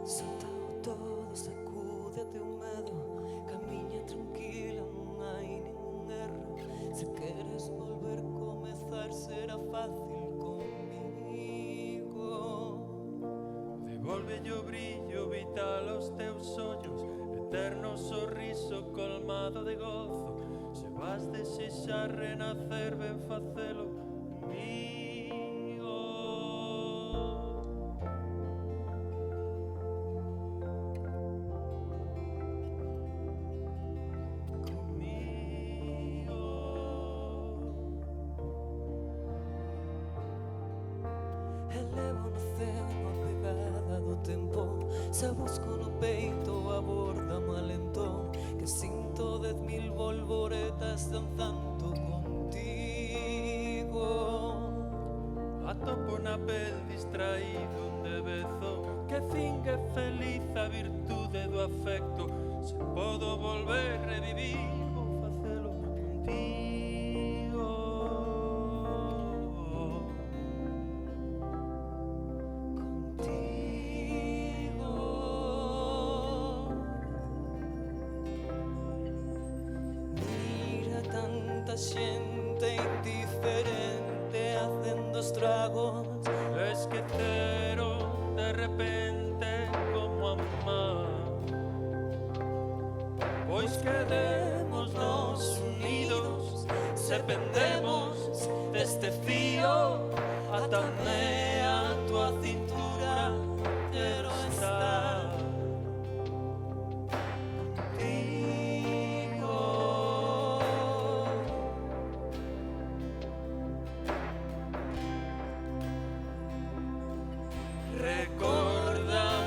Soltao todo, sacúdete o medo, camina o brillo vital aos teus ollos, eterno sorriso colmado de gozo. Se vas desexar renacer, ven facelo comigo. Elevo no ceo a pegada do tempo, se busco no peito a borda malentón, que sinto 10.000 volvoretas danzando contigo. Atopo na pel distraído un debezo que fingue feliz a virtude do afecto. Se podo volver revivir, vou facelo contigo. Mira tanta xente indiferente facendo estragos. Esquecero de repente como amar. Pois quedémonos unidos, se pendemos deste fío, atame a tua cintura, quero estar contigo. Recórdame,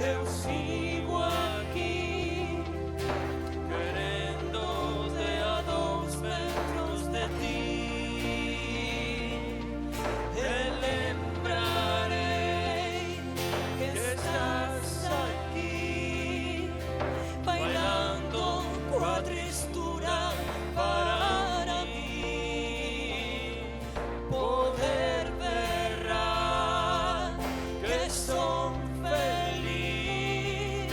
eu sigo aquí, queréndote a 2 metros de ti. E lembrarei que estás aquí, bailando coa tristura para mí. Poder berrar que son feliz,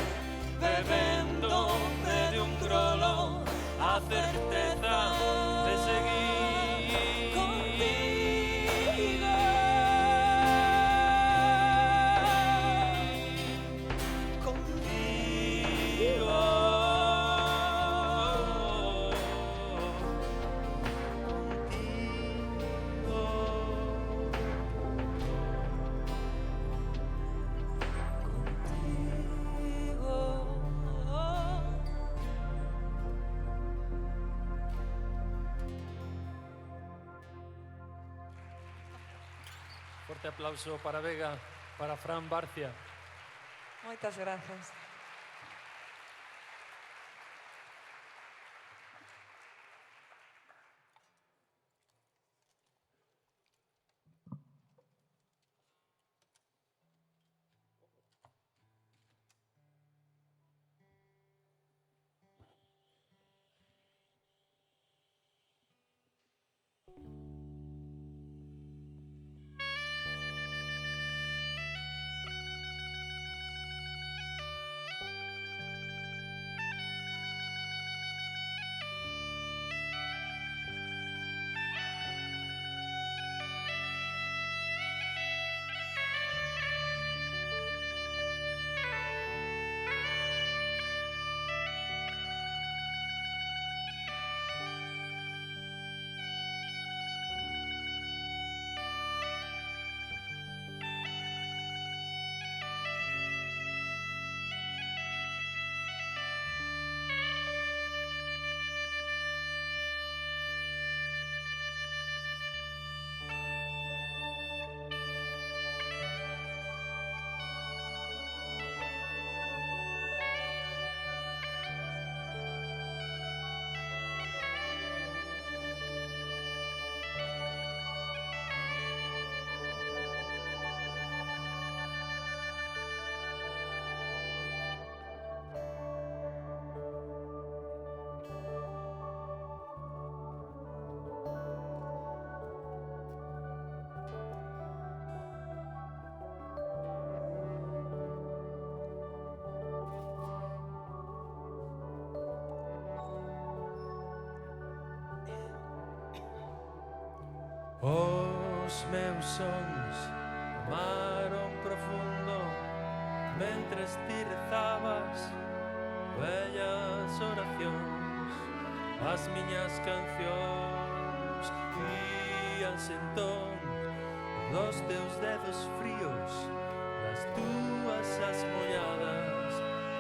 bebendo de un grolo a certeza de seguir contigo. Forte aplauso para Vega, para Fran Barcia. Moitas grazas. Os meus sons amaron profundo mentres ti rezabas bellas oracións, as miñas cancións íanse entón dos teus dedos fríos, as túas as molladas.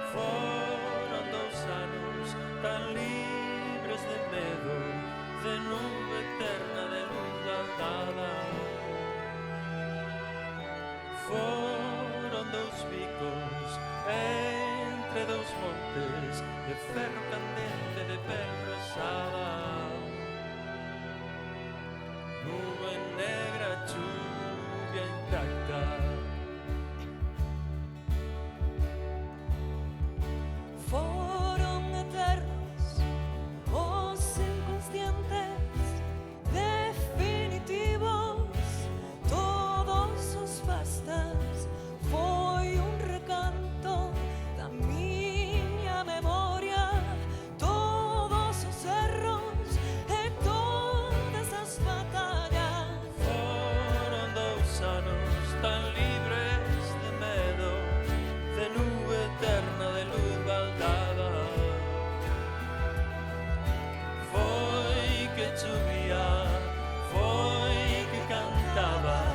Foron 2 anos tan libres de medo, de nube eterna de luz baldada. Foron 2 bicos entre 2 montes de ferro candente de pel rosada. Nube negra, chuvia intacta. Foron eternos os inconscientes, definitivos, todos os bastas. Foi un recanto da miña memoria, todos os erros e todas as batallas. Foron 2 anos tan libres de medo, de nube eterna de luz baldada. Foi que chovía, foi que cantaba,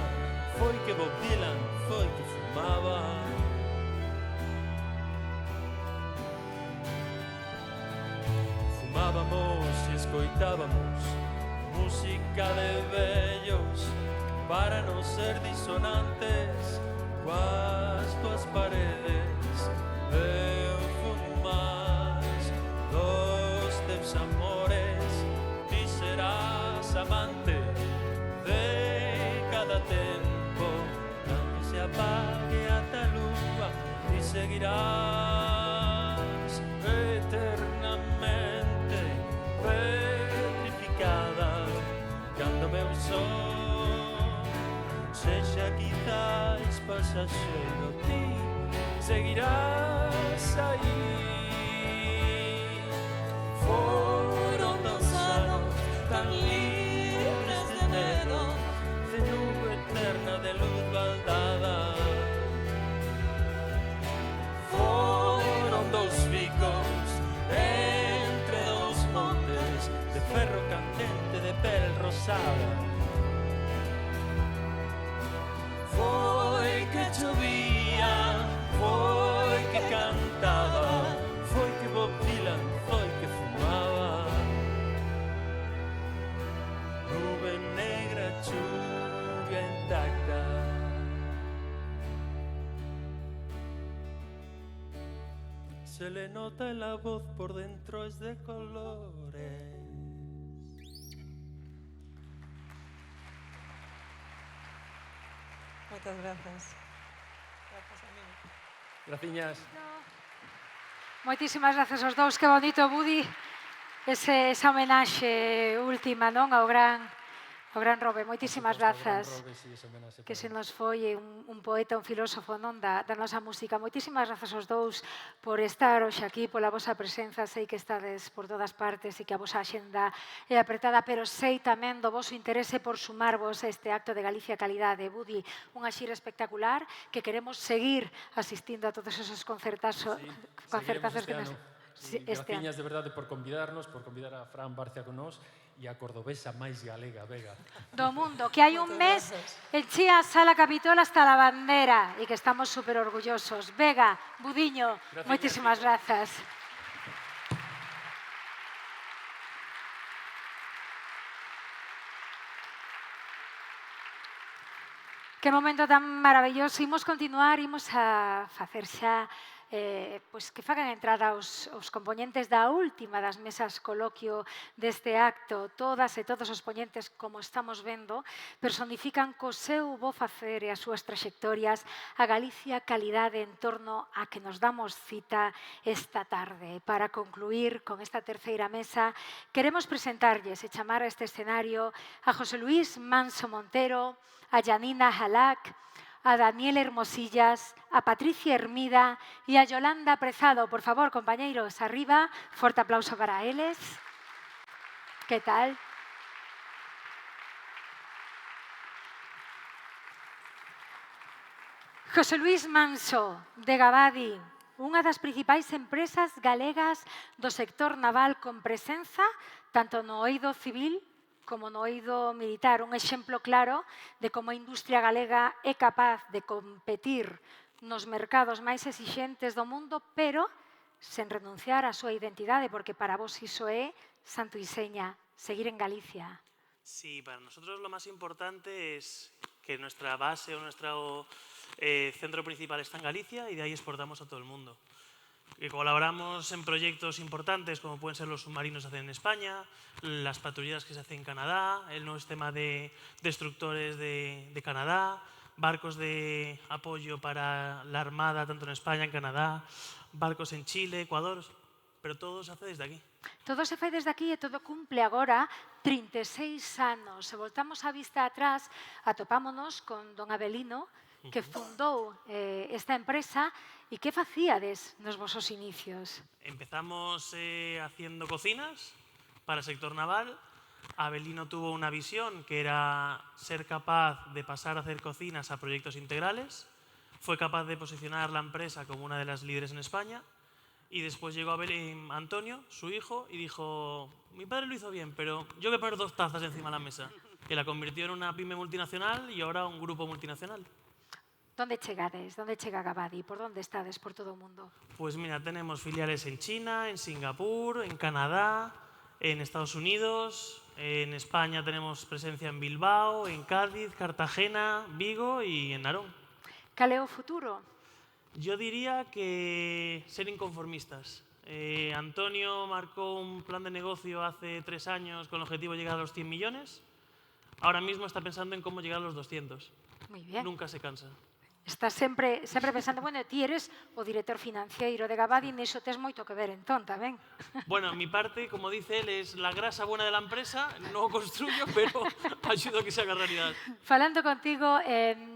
foi que Bob Dylan, foi que fumaba. Fumábamos e escoitábamos música de vellos para non ser disonantes coas tuas paredes. Eu fumo máis dos teus amores, ti serás amante de cada tempo. Cando se apague ata a lúa, ti seguirás eternamente petrificada. Cando meu son sexa quizás pasaxeiro, ti seguirás aí. Foron 2 anos tan libres de medo, de nube eterna de luz baldada. Foron 2 bicos entre 2 montes de ferro candente de pel rosada. Foi que chovía, foi que cantaba, foi que Bob Dylan, foi que fumaba. Nube negra, chuvia intacta. Se le nota en la voz, por dentro es de colores. Moitas grazas. Grazas a mí. Graciñas. Moitísimas grazas aos dous, que bonito, Budi, esa homenaxe última, non, ao gran Robe. Moitísimas grazas, que se nos foi un poeta, un filósofo, non, da nosa música. Moitísimas grazas aos dous por estar hoxe aquí, pola vosa presenza. Sei que estades por todas partes e que a vosa axenda é apretada, pero sei tamén do voso interese por sumarvos a este acto de Galicia Calidade. Budi, unha xira espectacular que queremos seguir asistindo a todos esos concertazos que nos... Graciñas de verdade por convidarnos, por convidar a Fran Barcia con nós e a cordobesa máis galega, Vega. Do mundo, que hai un mes enchía a Sala Capitol hasta la bandera e que estamos super orgullosos. Vega, Budiño, moitísimas grazas. Que momento tan maravilloso. Imos continuar, imos a facer xa que fagan entrada os componentes da última das mesas coloquio deste acto. Todas e todos os poñentes, como estamos vendo, personifican co seu bo facer e as súas traxectorias a Galicia Calidade en torno a que nos damos cita esta tarde. Para concluir con esta terceira mesa, queremos presentarlles e chamar a este escenario a José Luis Manso Montero, a Janina Halac, a Daniel Hermosillas, a Patricia Hermida e a Yolanda Prezado. Por favor, compañeiros, arriba, forte aplauso para eles. Que tal? José Luis Manso, de Gabadi, unha das principais empresas galegas do sector naval con presenza tanto no eido civil como no eido militar. Un exemplo claro de como a industria galega é capaz de competir nos mercados máis exixentes do mundo, pero sen renunciar á súa identidade, porque para vos iso é santo y seña, seguir en Galicia. Sí, para nosotros lo más importante es que nuestra base o nuestro centro principal está en Galicia y de ahí exportamos a todo el mundo. Que colaboramos en proyectos importantes como pueden ser los submarinos que se hacen en España, las patrulleras que se hacen en Canadá, el nuevo sistema de destructores de Canadá, barcos de apoyo para la Armada tanto en España, en Canadá, barcos en Chile, Ecuador, pero todo se hace desde aquí. Todo se fai desde aquí e todo cumple agora 36 anos. Se voltamos a vista atrás, atopámonos con don Avelino, que fundou esta empresa. E que facíades nos vosos inicios? Empezamos haciendo cocinas para el sector naval. Avelino tuvo una visión que era ser capaz de pasar a hacer cocinas a proyectos integrales. Fue capaz de posicionar la empresa como una de las líderes en España. Y después llegó Antonio, su hijo, y dijo, mi padre lo hizo bien, pero yo voy a poner 2 tazas encima de la mesa. Que la convirtió en una pyme multinacional y ahora un grupo multinacional. ¿Dónde chegades? ¿Dónde chega Gabadi? ¿Por dónde estades por todo o mundo? Pues mira, tenemos filiales en China, en Singapur, en Canadá, en Estados Unidos, en España tenemos presencia en Bilbao, en Cádiz, Cartagena, Vigo y en Narón. Cal é o futuro? Yo diría que ser inconformistas. Antonio marcó un plan de negocio hace 3 años con el objetivo de llegar a los 100 millones. Ahora mismo está pensando en cómo llegar a los 200. Muy bien. Nunca se cansa. Estás sempre pensando, bueno, ti eres o director financiero de Gabadi, niso tes moito que ver entón, tamén. Bueno, mi parte, como dice él, es la grasa buena de la empresa, no construyo, pero ayudo a que se haga realidad. Falando contigo,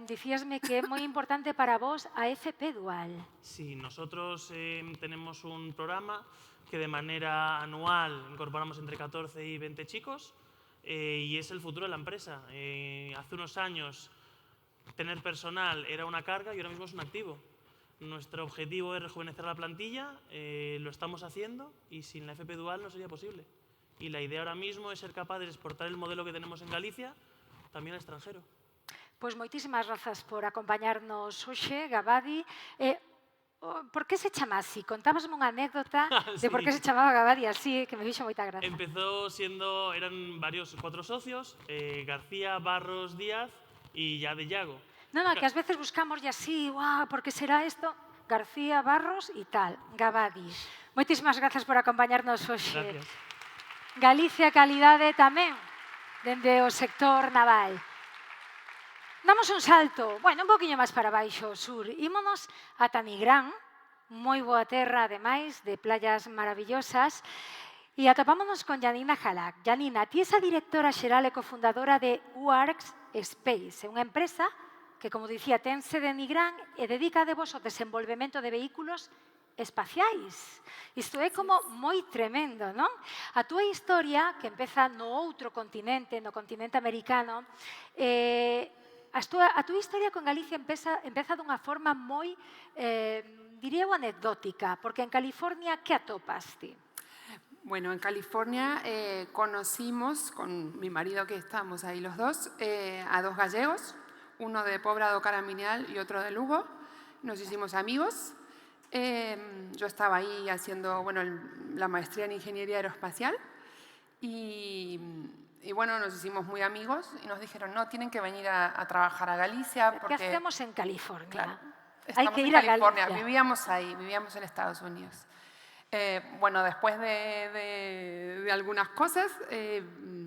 dicíasme que é moi importante para vos a FP Dual. Sí, nosotros tenemos un programa que de manera anual incorporamos entre 14 y 20 chicos y es el futuro de la empresa. Hace unos años tener personal era una carga y ahora mismo es un activo. Nuestro objetivo es rejuvenecer la plantilla, lo estamos haciendo y sin la FP Dual no sería posible. Y la idea ahora mismo es ser capaz de exportar el modelo que tenemos en Galicia también al extranjero. Pois moitísimas grazas por acompañarnos hoxe, Gabadi. Por que se chama así? Contábasme unha anécdota de por que se chamaba Gabadi así, que me fixo moita gracia. Empezó siendo, eran 4 socios, García, Barros, Díaz y ya de Yago. No, que ás veces buscamos e así, por que será isto? García, Barros e tal, Gabadi. Moitísimas grazas por acompañarnos hoxe. Gracias. Galicia calidade tamén, dende o sector naval. Damos un salto, un poquinho máis para baixo, sur. Ímonos ata Nigrán, moi boa terra, ademais, de playas maravillosas. E atopámonos con Janina Jalak. Janina, ti és a directora xeral e cofundadora de UARX Space, unha empresa que, como dicía, ten sede en Nigrán e dedica de vos ao desenvolvemento de vehículos espaciais. Isto é como moi tremendo, non? A túa historia, que empeza no outro continente, no continente americano, a túa historia con Galicia empeza dunha forma moi, diría, anecdótica, porque en California, que atopaste? Bueno, en California conocimos, con mi marido que estamos ahí los dos, a 2 gallegos, uno de Pobra do Caramiñal y otro de Lugo. Nos hicimos amigos. Yo estaba ahí haciendo la maestría en Ingeniería Aeroespacial y bueno, nos hicimos muy amigos y nos dijeron, no, tienen que venir a trabajar a Galicia. ¿Qué hacemos en California? Claro, hay que ir a California. Galicia. Vivíamos ahí, vivíamos en Estados Unidos. Bueno, después de algunas cosas,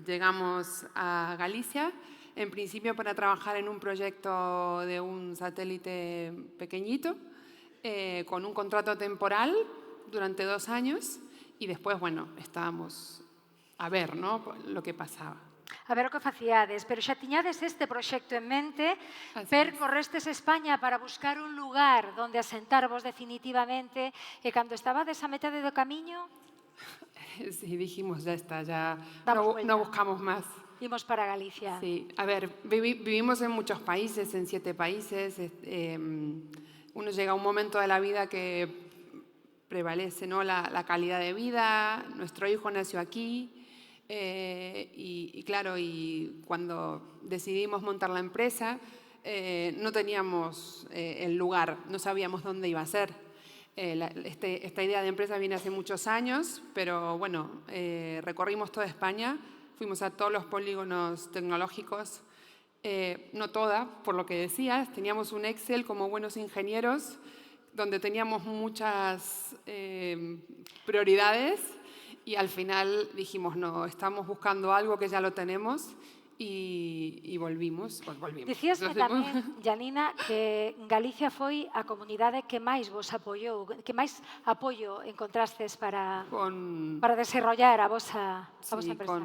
llegamos a Galicia, en principio para trabajar en un proyecto de un satélite pequeñito, con un contrato temporal durante 2 años, y después, estábamos a ver, ¿no?, lo que pasaba. A ver o que facíades, pero xa tiñades este proxecto en mente, percorrestes España para buscar un lugar donde asentarvos definitivamente, e cando estabades a metade do camiño... Sí, dijimos, ya está, ya no buscamos más. imos para Galicia. Sí, a ver, vivimos en muchos países, en 7 países. Uno llega a un momento de la vida que prevalece, ¿no?, la calidad de vida. Nuestro hijo nació aquí y claro, y cuando decidimos montar la empresa, no teníamos el lugar, no sabíamos dónde iba a ser. Esta idea de empresa viene hace muchos años, pero bueno, recorrimos toda España, fuimos a todos los polígonos tecnológicos, no toda, por lo que decías, teníamos un Excel como buenos ingenieros, donde teníamos muchas prioridades y al final dijimos, no, estamos buscando algo que ya lo tenemos. E volvimos. Dicíasme tamén, Janina, que Galicia foi a comunidade que máis vos apoiou, que máis apoio encontrastes para desarrollar a vosa empresa.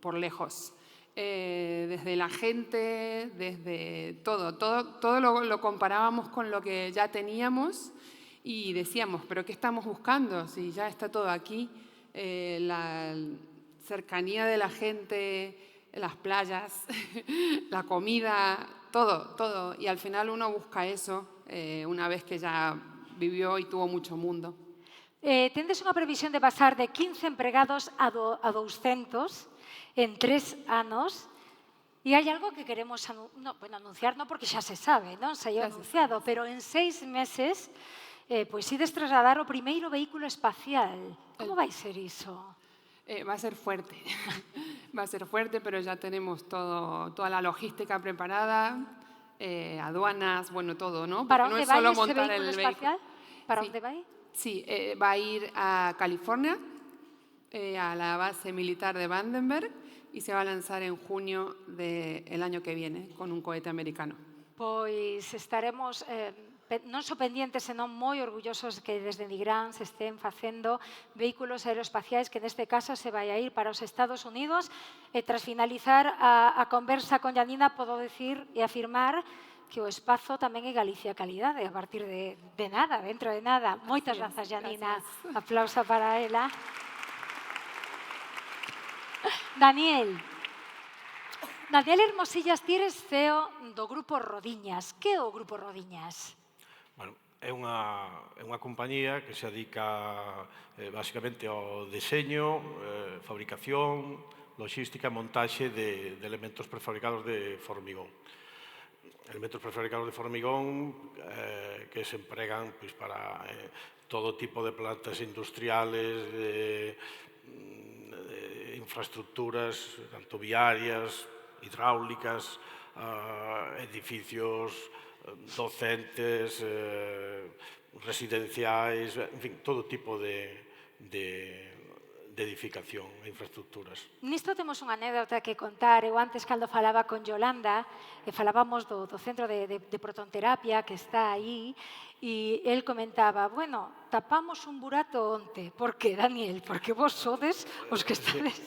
Por lejos. Desde la gente, desde todo lo comparábamos con lo que ya teníamos y decíamos, ¿pero qué estamos buscando? Si ya está todo aquí, la cercanía de la gente, las playas, la comida, todo. Y al final uno busca eso una vez que ya vivió y tuvo mucho mundo. Tendes unha previsión de pasar de 15 empregados a 200 en 3 anos. E hai algo que queremos anunciar, non porque xa se sabe, non se hai anunciado, pero en 6 meses pois ides trasladar o primeiro vehículo espacial. Como vai ser iso? Va a ser fuerte, va a ser fuerte, pero ya tenemos toda la logística preparada, aduanas, bueno, todo, ¿no? ¿Para dónde va ese montar vehículo espacial? ¿Para dónde va? Sí, va a ir a California, a la base militar de Vandenberg, y se va a lanzar en junio del año que viene con un cohete americano. Pois estaremos non só pendientes, senón moi orgullosos que desde Nigrán se estén facendo vehículos aeroespaciais que neste caso se vai a ir para os Estados Unidos. E tras finalizar a conversa con Janina, podo decir e afirmar que o espazo tamén é Galicia Calidade, a partir de nada, dentro de nada. Moitas grazas, Janina. Aplauso para ela. Daniel Hermosillas, ti eres CEO do Grupo Rodiñas. Que é o Grupo Rodiñas? Bueno, é unha compañía que se dedica basicamente ao deseño, fabricación, logística e montaxe de elementos prefabricados de formigón. Elementos prefabricados de formigón que se empregan para todo tipo de plantas industriales, de infraestructuras, tanto viarias, hidráulicas, edificios docentes, residenciais, en fin, todo tipo de edificación e infraestructuras. Nisto temos unha anécdota que contar. Eu antes, cando falaba con Yolanda, falábamos do centro de protonterapia que está aí, e el comentaba, bueno, tapamos un burato onte. Por que, Daniel? Porque vos sodes os que estades...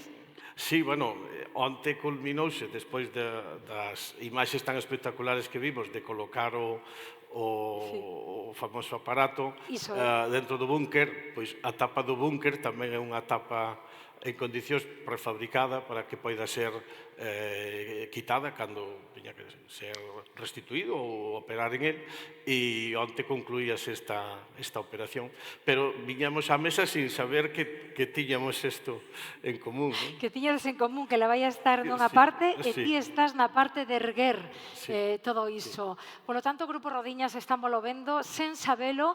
Sí, bueno, onte culminouse, despois das imaxes tan espectaculares que vimos, de colocar o famoso aparato dentro do búnker, pois a tapa do búnker tamén é unha tapa en condicións prefabricada para que poida ser quitada cando tiña que ser restituído ou operar en él, e onte concluíase esta operación. Pero viñamos á mesa sin saber que tiñamos isto en común. Que tiñades en común, que la vai a estar nunha parte e ti estás na parte de erguer todo iso. Por lo tanto, o Grupo Rodiñas estámoslo vendo sen sabelo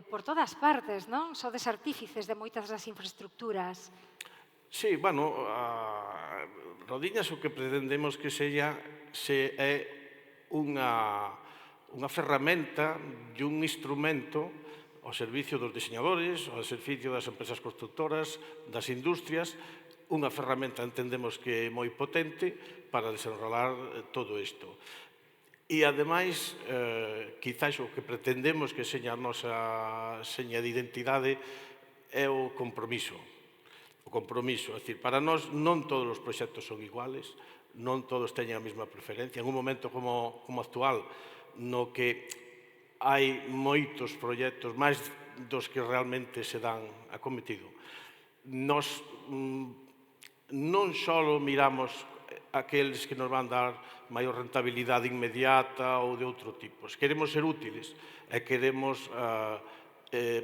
por todas partes, non? Sodes artífices de moitas das infraestructuras. Sí, bueno, Rodiñas o que pretendemos que é unha ferramenta e un instrumento ao servicio dos diseñadores, ao servicio das empresas constructoras, das industrias, unha ferramenta entendemos que é moi potente para desenrolar todo isto. E, ademais, quizás o que pretendemos que seña a nosa seña de identidade é o compromiso. O compromiso, é dicir, para nós non todos os proxectos son iguales, non todos teñen a mesma preferencia. En un momento como actual, no que hai moitos proxectos, máis dos que realmente se dan acometido, nos non só miramos aqueles que nos van dar maior rentabilidade inmediata ou de outro tipo. Queremos ser útiles e queremos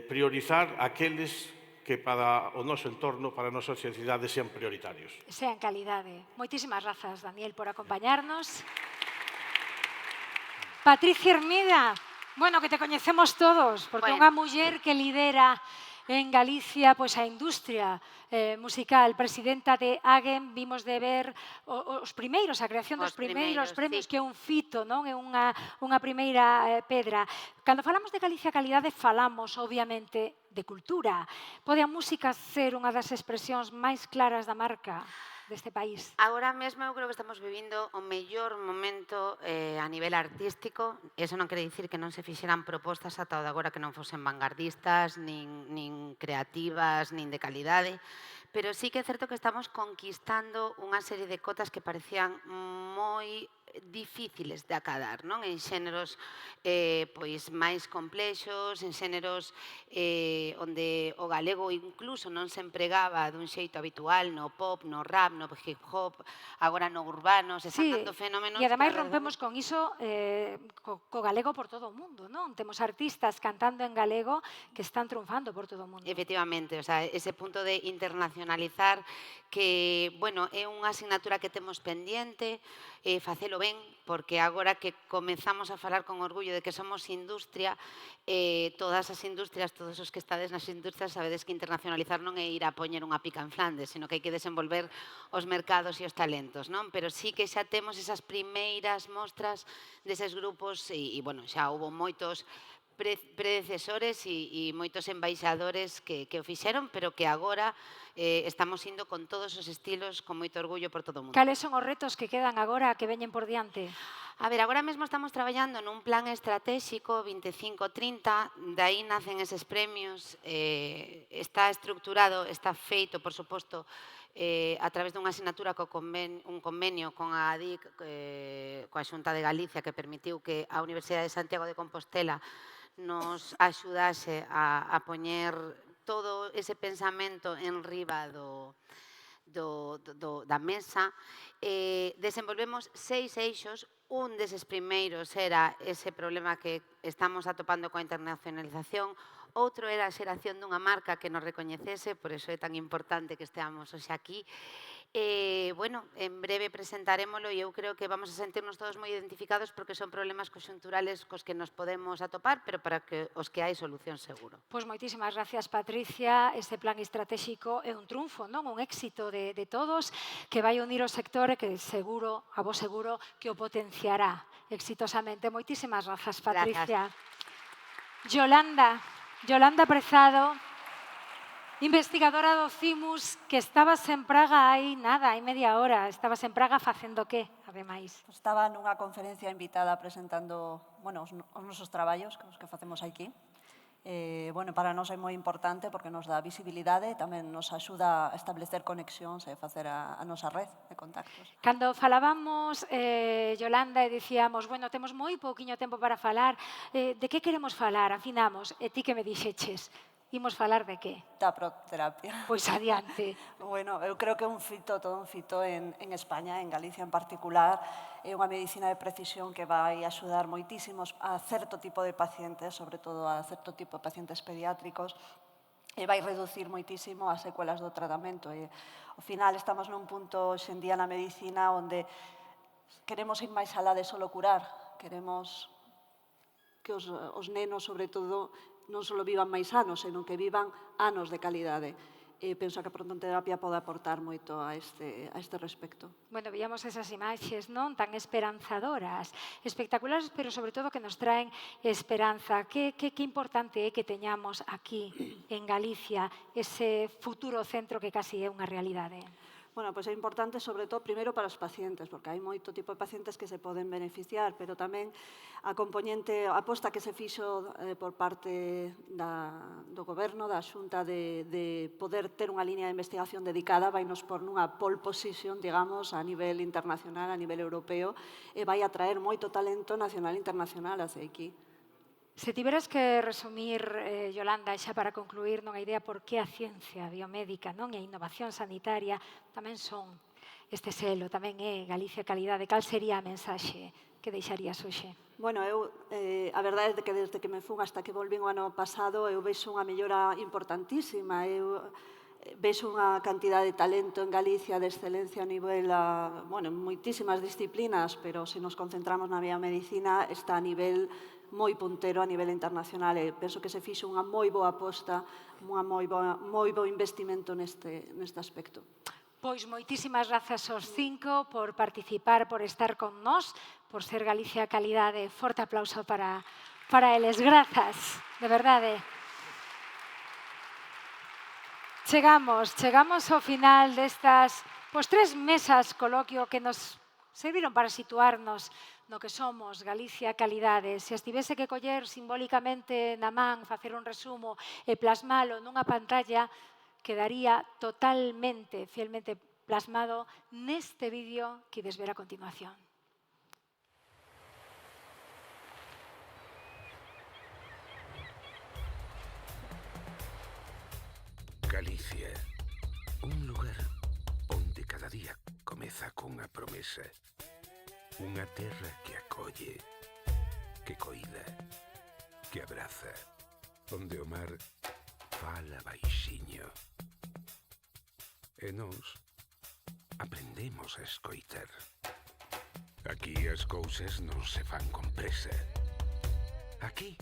priorizar aqueles que para o noso entorno, para a nosa sociedade, sean prioritarios. Sean calidade. Moitísimas grazas, Daniel, por acompañarnos. Patricia Hermida, bueno, que te coñecemos todos, porque é unha muller que lidera en Galicia pois a industria musical, presidenta de AGEM, vimos de ver os primeiros, a creación dos primeiros premios, que é un fito, non? É unha primeira pedra. Cando falamos de Galicia Calidade, falamos, obviamente, de cultura. Pode a música ser unha das expresións máis claras da marca deste país? Agora mesmo eu creo que estamos vivindo o mellor momento a nivel artístico. Eso non quere dicir que non se fixeran propostas ata o de agora que non fosen vanguardistas, nin creativas, nin de calidade, pero sí que é certo que estamos conquistando unha serie de cotas que parecían moi difíciles de acadar, non? En xéneros pois máis complexos, en xéneros onde o galego incluso non se empregaba dun xeito habitual no pop, no rap, no hip hop, agora no urbano, se están dando fenómenos. E ademais rompemos con iso co galego por todo o mundo, non? Temos artistas cantando en galego que están triunfando por todo o mundo. Efectivamente, o sea, ese punto de internacionalizar que, bueno, é unha asignatura que temos pendiente, facelo ben, porque agora que comezamos a falar con orgullo de que somos industria, todas as industrias, todos os que estades nas industrias, sabedes que internacionalizar non é ir a poñer unha pica en Flandes, sino que hai que desenvolver os mercados e os talentos, non? Pero sí que xa temos esas primeiras mostras deses grupos e bueno, xa houve moitos predecesores e moitos embaixadores que o fixeron, pero que agora estamos indo con todos os estilos con moito orgullo por todo o mundo. Cales son os retos que quedan agora que veñen por diante? A ver, agora mesmo estamos traballando nun plan estratégico 25-30, de aí nacen eses premios, está estructurado, está feito, por suposto, a través dunha asignatura un convenio con a ADIC, coa Xunta de Galicia, que permitiu que a Universidade de Santiago de Compostela nos axudase a poñer todo ese pensamento en riba da mesa. Desenvolvemos 6 eixos. Un deses primeiros era ese problema que estamos atopando coa internacionalización. Outro era a xeración dunha marca que nos recoñecese, por iso é tan importante que esteamos hoxe aquí. Bueno, en breve presentarémolo e eu creo que vamos a sentirnos todos moi identificados porque son problemas conxunturales cos que nos podemos atopar, pero para os que hai solución seguro. Pois moitísimas gracias, Patricia. Este plan estratégico é un triunfo, non? Un éxito de todos que vai unir o sector e que seguro, a vos seguro, que o potenciará exitosamente. Moitísimas grazas, Patricia. Yolanda Prezado, investigadora do CIMUS, que estabas en Praga hai media hora. Estabas en Praga facendo que, ademais? Estaba nunha conferencia invitada presentando os nosos traballos, os que facemos aquí. Para nós é moi importante porque nos dá visibilidade e tamén nos axuda a establecer conexións e facer a nosa red de contactos. Cando falábamos, Yolanda, e dicíamos, temos moi pouquiño tempo para falar, de que queremos falar? Afinamos, e ti que me dixeches? Imos falar de que? Da proterapia. Pois adiante. Eu creo que é todo un fito en España, en Galicia en particular. É unha medicina de precisión que vai axudar moitísimos a certo tipo de pacientes, sobre todo a certo tipo de pacientes pediátricos, e vai reducir moitísimo as secuelas do tratamento. E, ao final, estamos nun punto hoxe en día na medicina onde queremos ir máis alá de solo curar. Queremos que os nenos, sobre todo, non só vivan máis anos, senón que vivan anos de calidade. Penso que a prototerapia pode aportar moito a este respecto. Víamos esas imaxes tan esperanzadoras, espectaculares, pero sobre todo que nos traen esperanza. Que importante é que teñamos aquí, en Galicia, ese futuro centro que casi é unha realidade. Pois é importante, sobre todo, primeiro para os pacientes, porque hai moito tipo de pacientes que se poden beneficiar, pero tamén a componente, a aposta que se fixo por parte do Goberno, da Xunta, de poder ter unha línea de investigación dedicada, vai nos por nunha pole position, digamos, a nivel internacional, a nivel europeo, e vai atraer moito talento nacional e internacional hacia aquí. Se tiveras que resumir, Yolanda, xa para concluir, nunha idea por que a ciencia biomédica non e a innovación sanitaria tamén son este selo, tamén é Galicia Calidade, cal sería a mensaxe que deixarías hoxe? Bueno, a verdade é que desde que me fun hasta que volvín o ano pasado, eu vexo unha mellora importantísima. Eu vexo unha cantidad de talento en Galicia, de excelencia a nivel, bueno, en moitísimas disciplinas, pero se nos concentramos na biomedicina, está a nivel moi puntero a nivel internacional e penso que se fixo unha moi boa aposta, moi bo investimento neste aspecto. Pois moitísimas grazas aos 5 por participar, por estar con nós, por ser Galicia Calidade. Forte aplauso para eles. Grazas, de verdade. Chegamos ao final destas 3 mesas coloquio que nos serviron para situarnos no que somos Galicia Calidade. Se as tivese que coller simbólicamente na man, facer un resumo e plasmalo nunha pantalla, quedaría totalmente, fielmente plasmado neste vídeo que ides ver a continuación. Galicia, un lugar onde cada día comeza cunha promesa. Unha terra que acolle, que coida, que abraza, onde o mar fala baixiño. E nós aprendemos a escoitar. Aquí as cousas non se fan con presa. Aquí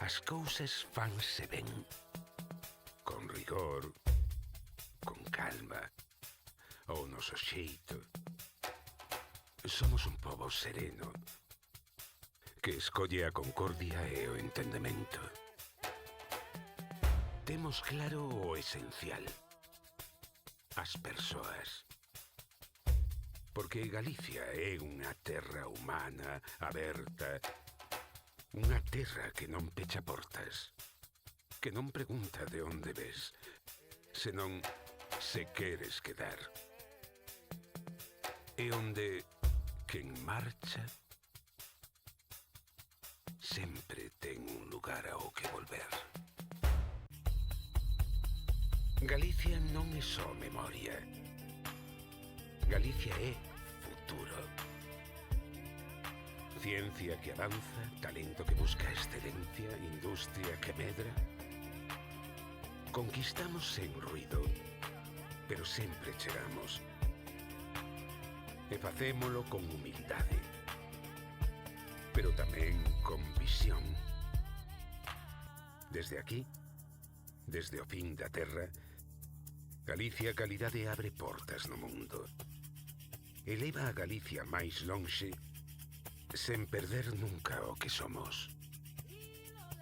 as cousas fanse ben. Con rigor, con calma, ao noso xeito. Somos un pobo sereno que escolle a concordia e o entendemento. Temos claro o esencial, as persoas. Porque Galicia é unha terra humana, aberta, unha terra que non pecha portas, que non pregunta de onde ves, senón se queres quedar. E onde quen marcha sempre ten un lugar ao que volver. Galicia non é só memoria. Galicia é futuro. Ciencia que avanza, talento que busca excelencia, industria que medra. Conquistamos sen ruido, pero sempre chegamos. E facémolo con humildade, pero tamén con visión. Desde aquí, desde o fin da terra, Galicia Calidade abre portas no mundo. Eleva a Galicia máis lonxe, sen perder nunca o que somos.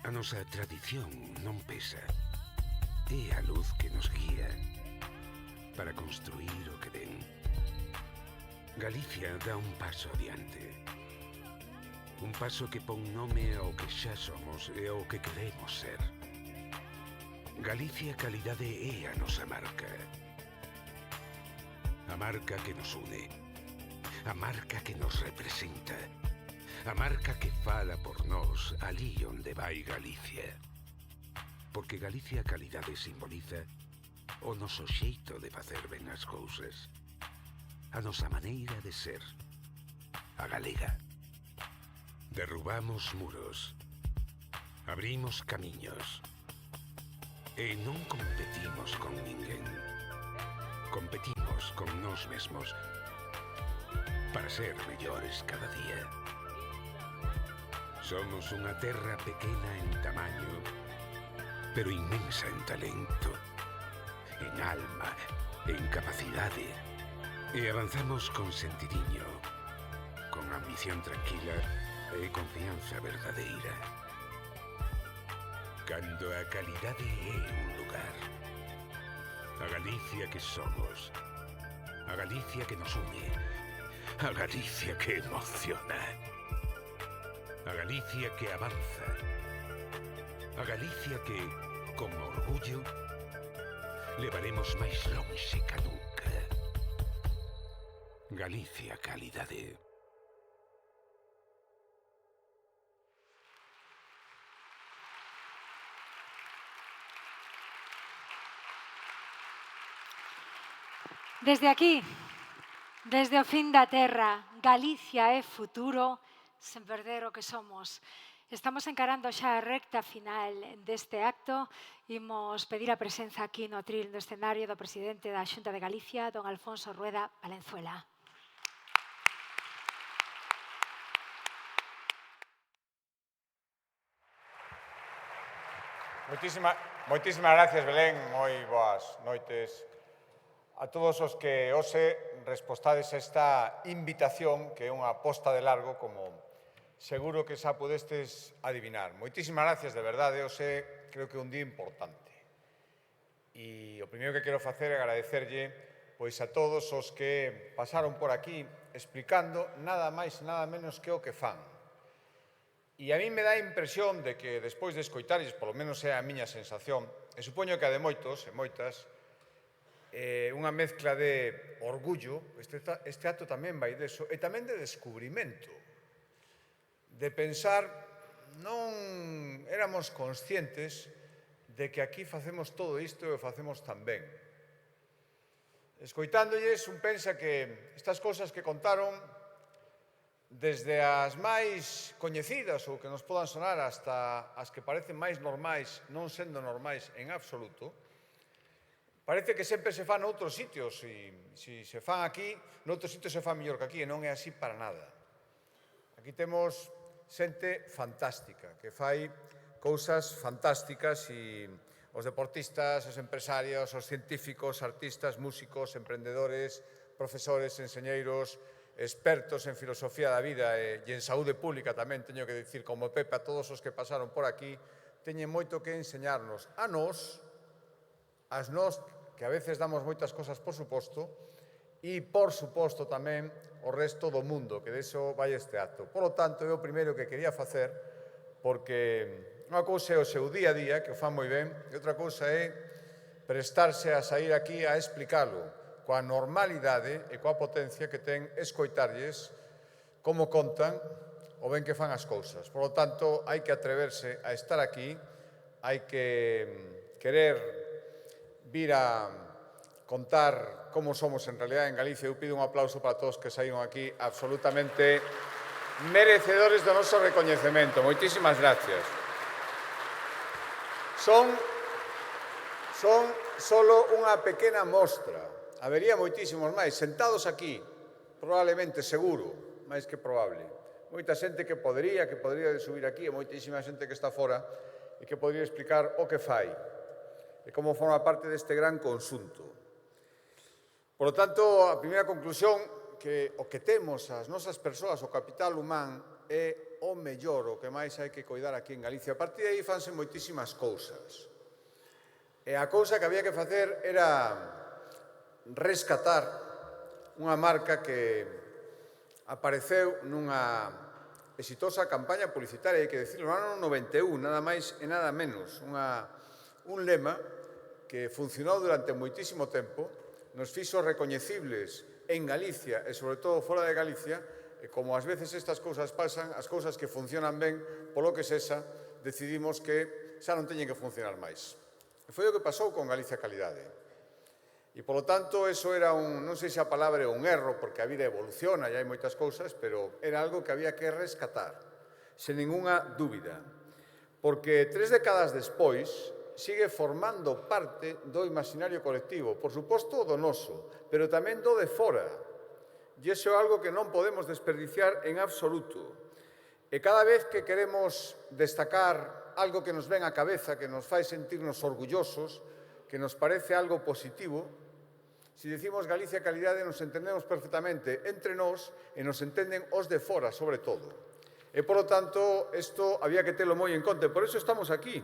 A nosa tradición non pesa. É a luz que nos guía para construir o que ven. Galicia dá un paso adiante. Un paso que pon nome ao que xa somos e ao que queremos ser. Galicia Calidade é a nosa marca. A marca que nos une. A marca que nos representa. A marca que fala por nós ali onde vai Galicia. Porque Galicia Calidade simboliza o noso xeito de facer ben as cousas. A nosa maneira de ser, a galega. Derrubamos muros, abrimos camiños e non competimos con ninguén. Competimos con nós mesmos para ser mellores cada día. Somos unha terra pequena en tamaño, pero inmensa en talento, en alma, en capacidade. E avanzamos con sentidiño, con ambición tranquila e confianza verdadeira. Cando a calidade é un lugar, a Galicia que somos, a Galicia que nos une, a Galicia que emociona, a Galicia que avanza, a Galicia que, con orgullo, levaremos máis lonxe ca nunca. Galicia Calidade. Desde aquí, desde o fin da terra, Galicia é futuro, sen perder o que somos. Estamos encarando xa a recta final deste acto. Imos pedir a presenza aquí no atril do escenario do presidente da Xunta de Galicia, don Alfonso Rueda Valenzuela. Moitísimas gracias, Belén. Moi boas noites a todos os que hoxe respostades esta invitación, que é unha posta de largo, como seguro que xa podestes adivinar. Moitísimas gracias, de verdade. Hoxe creo que é un día importante. E o primeiro que quero facer é agradecerlle pois a todos os que pasaron por aquí explicando nada máis e nada menos que o que fan. E a mí me dá a impresión de que despois de escoitarles, polo menos é a miña sensación, e supoño que a de moitos e moitas, unha mezcla de orgullo, este acto tamén vai deso, e tamén de descubrimento, de pensar, non éramos conscientes de que aquí facemos todo isto e o facemos tan ben. Escoitándolles, un pensa que estas cousas que contaron, desde as máis coñecidas ou que nos podan sonar hasta as que parecen máis normais, non sendo normais en absoluto, parece que sempre se fan noutros sitios, e se se fan aquí, noutros sitios se fan mellor que aquí, e non é así para nada. Aquí temos xente fantástica, que fai cousas fantásticas, e os deportistas, os empresarios, os científicos, artistas, músicos, emprendedores, profesores, enseñeiros, expertos en filosofía da vida e en saúde pública tamén, teño que dicir, como Pepe, a todos os que pasaron por aquí, teñen moito que enseñarnos a nós, as nós, que a veces damos moitas cosas por suposto, e, por suposto, tamén o resto do mundo, que deso vai este acto. Por lo tanto, é o primeiro que quería facer, porque unha cousa é o seu día a día, que o fan moi ben, e outra cousa é prestarse a sair aquí a explicalo, coa normalidade e coa potencia que ten escoitarlles como contan o ben que fan as cousas. Por lo tanto, hai que atreverse a estar aquí, hai que querer vir a contar como somos en realidad en Galicia. Eu pido un aplauso para todos que saíron aquí absolutamente merecedores do noso recoñecemento. Moitísimas gracias. Son solo unha pequena mostra. Habería moitísimos máis, sentados aquí, probablemente, seguro, máis que probable. Moita xente que podería subir aquí, e moitísima xente que está fora e que podría explicar o que fai e como forma parte deste gran conxunto. Por lo tanto, a primeira conclusión, que o que temos as nosas persoas, o capital humán, é o mellor, o que máis hai que coidar aquí en Galicia. A partir de aí fanse moitísimas cousas. E a cousa que había que facer era rescatar unha marca que apareceu nunha exitosa campaña publicitaria, hai que dicirlo, no ano 91, nada máis e nada menos. Un lema que funcionou durante moitísimo tempo, nos fixo recoñecibles en Galicia e, sobre todo, fora de Galicia, e como ás veces estas cousas pasan, as cousas que funcionan ben, polo que sexa, decidimos que xa non teñen que funcionar máis. E foi o que pasou con Galicia Calidade. E, polo tanto, eso era non sei se a palabra é un erro, porque a vida evoluciona e hai moitas cousas, pero era algo que había que rescatar, sen ninguna dúbida. Porque 3 décadas despois, sigue formando parte do imaginario colectivo, por suposto do noso, pero tamén do de fora. E iso é algo que non podemos desperdiciar en absoluto. E cada vez que queremos destacar algo que nos ven á cabeza, que nos fai sentirnos orgullosos, que nos parece algo positivo, se dicimos Galicia Calidade nos entendemos perfectamente entre nós e nos entenden os de fora, sobre todo. E, por lo tanto, isto había que telo moi en conta. Por iso estamos aquí.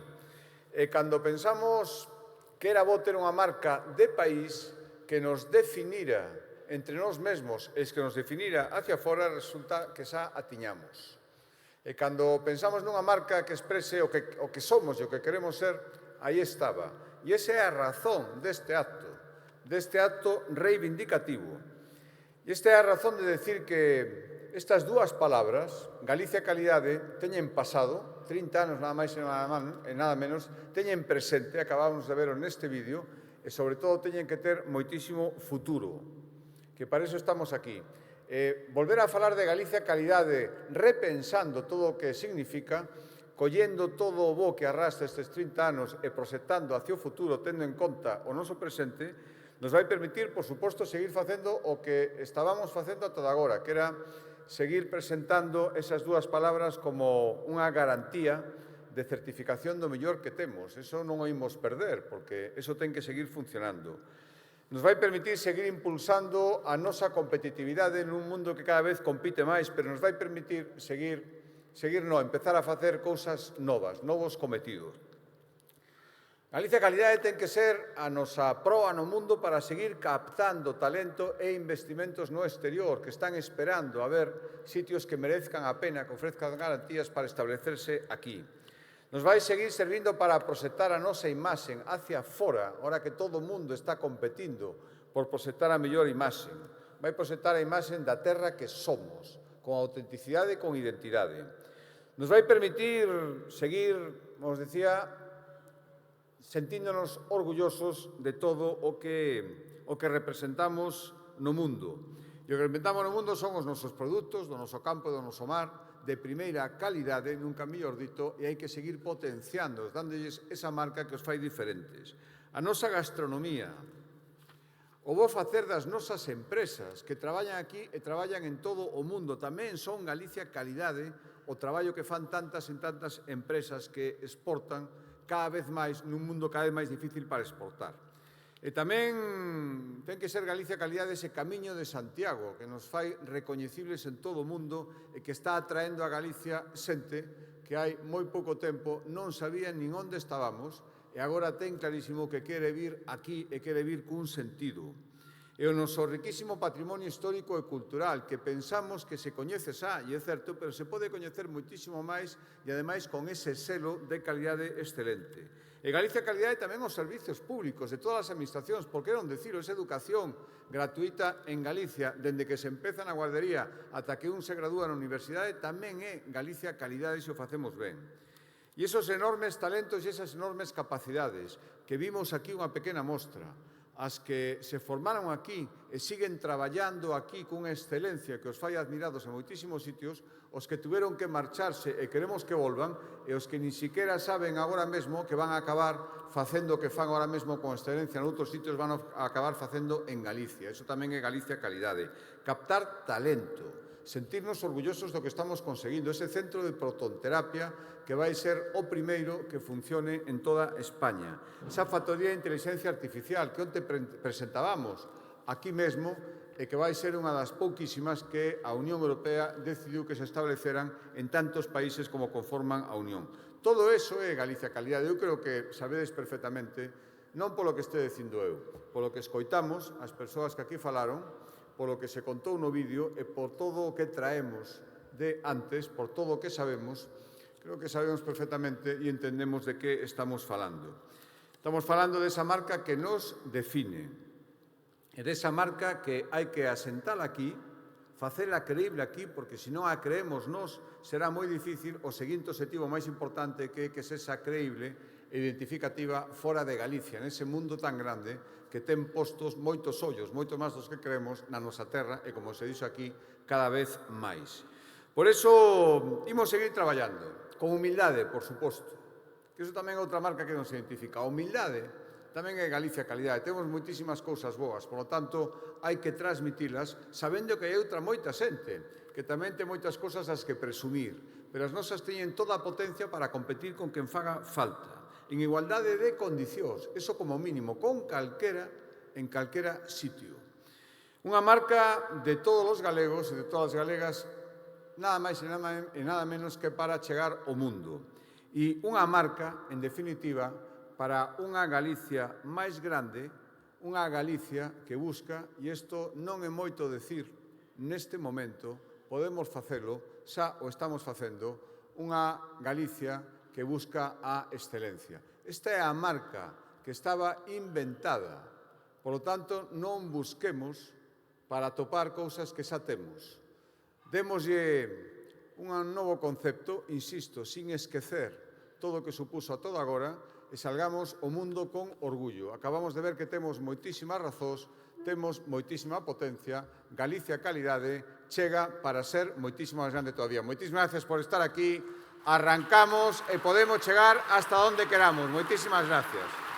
E cando pensamos que era bo ter unha marca de país que nos definira entre nós mesmos e que nos definira hacia fora, resulta que xa atiñamos. E cando pensamos nunha marca que exprese o que somos e o que queremos ser, aí estaba. E esa é a razón deste acto reivindicativo. E esta é a razón de decir que estas dúas palabras, Galicia Calidade, teñen pasado, 30 anos nada máis e nada menos, teñen presente, acabamos de verlo neste vídeo, e, sobre todo, teñen que ter moitísimo futuro, que para iso estamos aquí. Volver a falar de Galicia calidade, repensando todo o que significa, collendo todo o bo que arrastra estes 30 anos e proxectando hacia o futuro, tendo en conta o noso presente, nos vai permitir, por suposto, seguir facendo o que estábamos facendo ata agora, que era seguir presentando esas dúas palabras como unha garantía de certificación do mellor que temos. Eso non o imos perder, porque eso ten que seguir funcionando. Nos vai permitir seguir impulsando a nosa competitividade nun mundo que cada vez compite máis, pero nos vai permitir empezar a facer cousas novas, novos cometidos. Galicia Calidade ten que ser a nosa proa no mundo para seguir captando talento e investimentos no exterior que están esperando a ver sitios que merezcan a pena, que ofrezcan garantías para establecerse aquí. Nos vai seguir servindo para proxectar a nosa imaxe hacia fora, ahora que todo o mundo está competindo por proxectar a mellor imaxe. Vai proxectar a imaxe da terra que somos, con autenticidade e con identidade. Nos vai permitir seguir, como os decía, sentíndonos orgullosos de todo o que representamos no mundo. E o que representamos no mundo son os nosos produtos, do noso campo, do noso mar, de primeira calidade, nunca mellor dito, e hai que seguir potenciando, dándolles esa marca que os fai diferentes. A nosa gastronomía, o bo facer das nosas empresas que traballan aquí e traballan en todo o mundo, tamén son Galicia Calidade o traballo que fan tantas e tantas empresas que exportan cada vez máis nun mundo cada vez máis difícil para exportar. E tamén ten que ser Galicia Calidade ese camiño de Santiago que nos fai recoñecibles en todo o mundo e que está atraendo a Galicia xente que hai moi pouco tempo non sabía nin onde estábamos e agora ten clarísimo que quere vir aquí e quere vir cun sentido. E o noso riquísimo patrimonio histórico e cultural que pensamos que se coñece xa, e é certo, pero se pode coñecer moitísimo máis e, ademais, con ese selo de calidade excelente. E Galicia Calidade tamén os servizos públicos de todas as administracións, porque non decirlo, esa educación gratuita en Galicia, dende que se empeza na guardería ata que un se gradúa na universidade, tamén é Galicia Calidade se o facemos ben. E esos enormes talentos e esas enormes capacidades que vimos aquí unha pequena mostra, as que se formaron aquí e siguen traballando aquí cunha excelencia que os fai admirados en moitísimos sitios, os que tuveron que marcharse e queremos que volvan, e os que nin siquiera saben agora mesmo que van a acabar facendo o que fan agora mesmo con excelencia en outros sitios, van a acabar facendo en Galicia. Eso tamén é Galicia Calidade. Captar talento, sentirnos orgullosos do que estamos conseguindo, ese centro de protonterapia que vai ser o primeiro que funcione en toda España. Esa factoría de inteligencia artificial que onte presentábamos aquí mesmo e que vai ser unha das pouquísimas que a Unión Europea decidiu que se estableceran en tantos países como conforman a Unión. Todo eso é Galicia Calidade. Eu creo que sabedes perfectamente, non polo que este dicindo eu, polo que escoitamos as persoas que aquí falaron, polo que se contou no vídeo e por todo o que traemos de antes, por todo o que sabemos, creo que sabemos perfectamente e entendemos de que estamos falando. Estamos falando desa marca que nos define, e desa marca que hai que asentar aquí, facela creíble aquí, porque se non a creemos nós, será moi difícil o seguinte objetivo máis importante que sexa creíble e identificativa fora de Galicia, nese mundo tan grande que ten postos moitos ollos, moito máis dos que creemos na nosa terra e, como se dixo aquí, cada vez máis. Por iso, imos seguir traballando, con humildade, por suposto, que iso tamén é outra marca que nos identifica. A humildade tamén é Galicia Calidade. Temos moitísimas cousas boas, por lo tanto, hai que transmitilas, sabendo que hai outra moita xente, que tamén ten moitas cousas as que presumir, pero as nosas teñen toda a potencia para competir con quen faga falta, en igualdade de condicións, eso como mínimo, con calquera, en calquera sitio. Unha marca de todos os galegos e de todas as galegas, nada máis e nada menos que para chegar ao mundo. E unha marca, en definitiva, para unha Galicia máis grande, unha Galicia que busca, e isto non é moito decir neste momento, podemos facelo, xa o estamos facendo, unha Galicia que busca a excelencia. Esta é a marca que estaba inventada, por lo tanto, non busquemos para topar cousas que xa temos. Démoslle un novo concepto, insisto, sin esquecer todo o que supuso a toda agora e salgamos ao mundo con orgullo. Acabamos de ver que temos moitísimas razóns, temos moitísima potencia, Galicia calidade chega para ser moitísimo máis grande todavía. Moitísimas gracias por estar aquí, arrancamos e podemos chegar hasta onde queramos. Moitísimas gracias.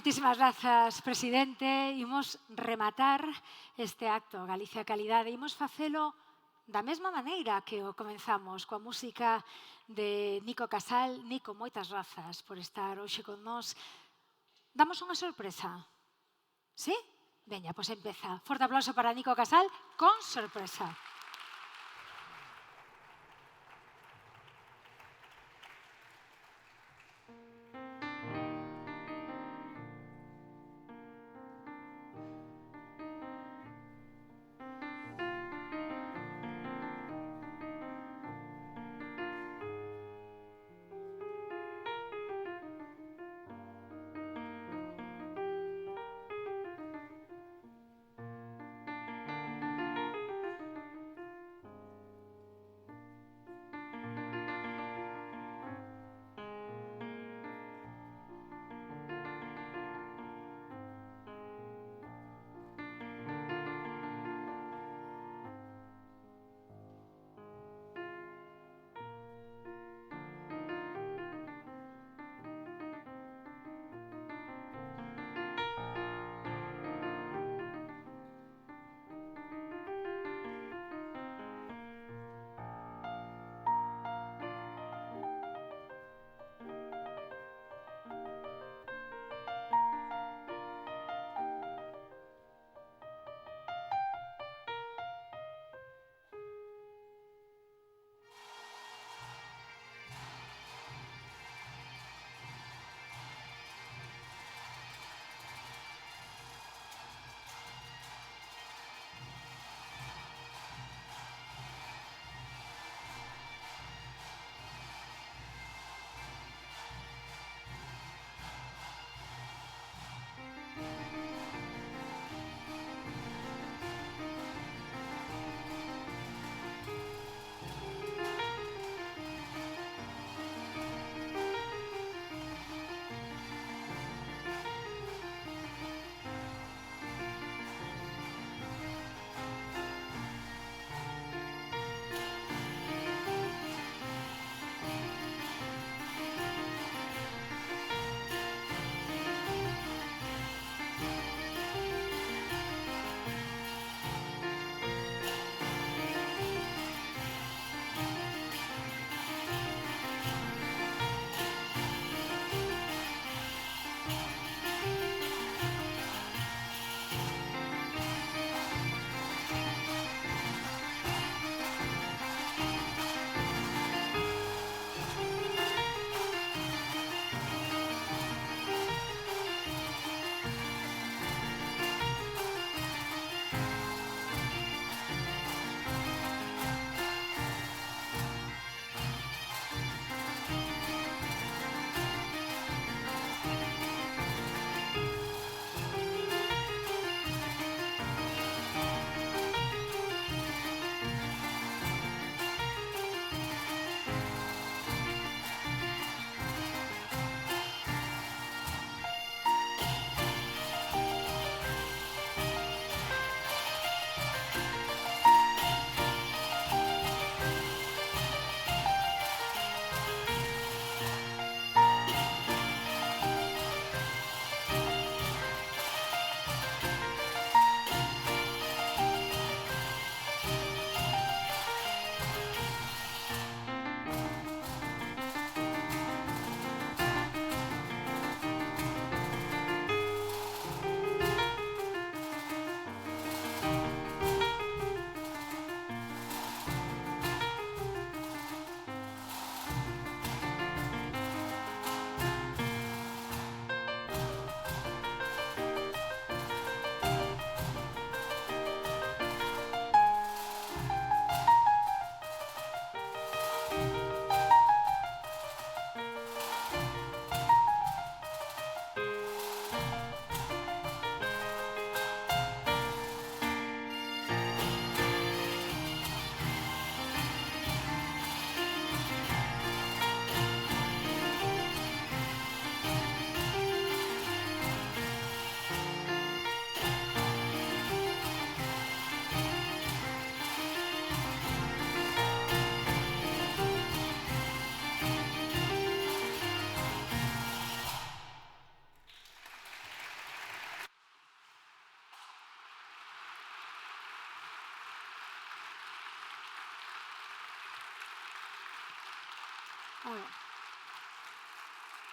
Moitísimas grazas, presidente. Imos rematar este acto, Galicia Calidade. Imos facelo da mesma maneira que o comenzamos, coa música de Nico Casal. Nico, moitas grazas por estar hoxe con nós. Damos unha sorpresa. Sí? Veña, pois empeza. Forte aplauso para Nico Casal con sorpresa.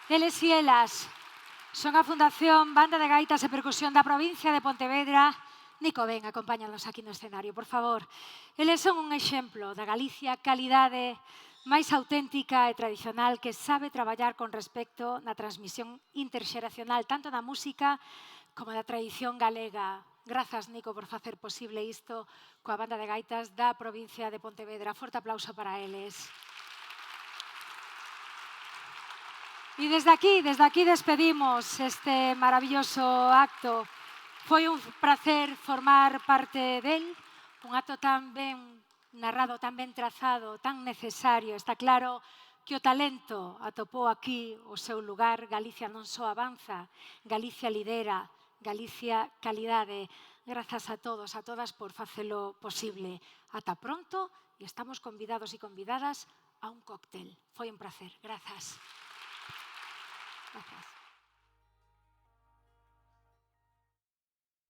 Eles e elas son a Fundación Banda de Gaitas e Percusión da provincia de Pontevedra. Nico, ven, acompáñanos aquí no escenario, por favor. Eles son un exemplo da Galicia calidade máis auténtica e tradicional que sabe traballar con respecto na transmisión interxeracional tanto da música como da tradición galega. Grazas, Nico, por facer posible isto coa Banda de Gaitas da provincia de Pontevedra. Forte aplauso para eles. E desde aquí despedimos este maravilloso acto. Foi un placer formar parte del, un acto tan ben narrado, tan ben trazado, tan necesario. Está claro que o talento atopou aquí o seu lugar. Galicia non só avanza, Galicia lidera, Galicia calidade. Grazas a todos, a todas por facelo posible. Ata pronto e estamos convidados e convidadas a un cóctel. Foi un placer. Grazas. Gracias.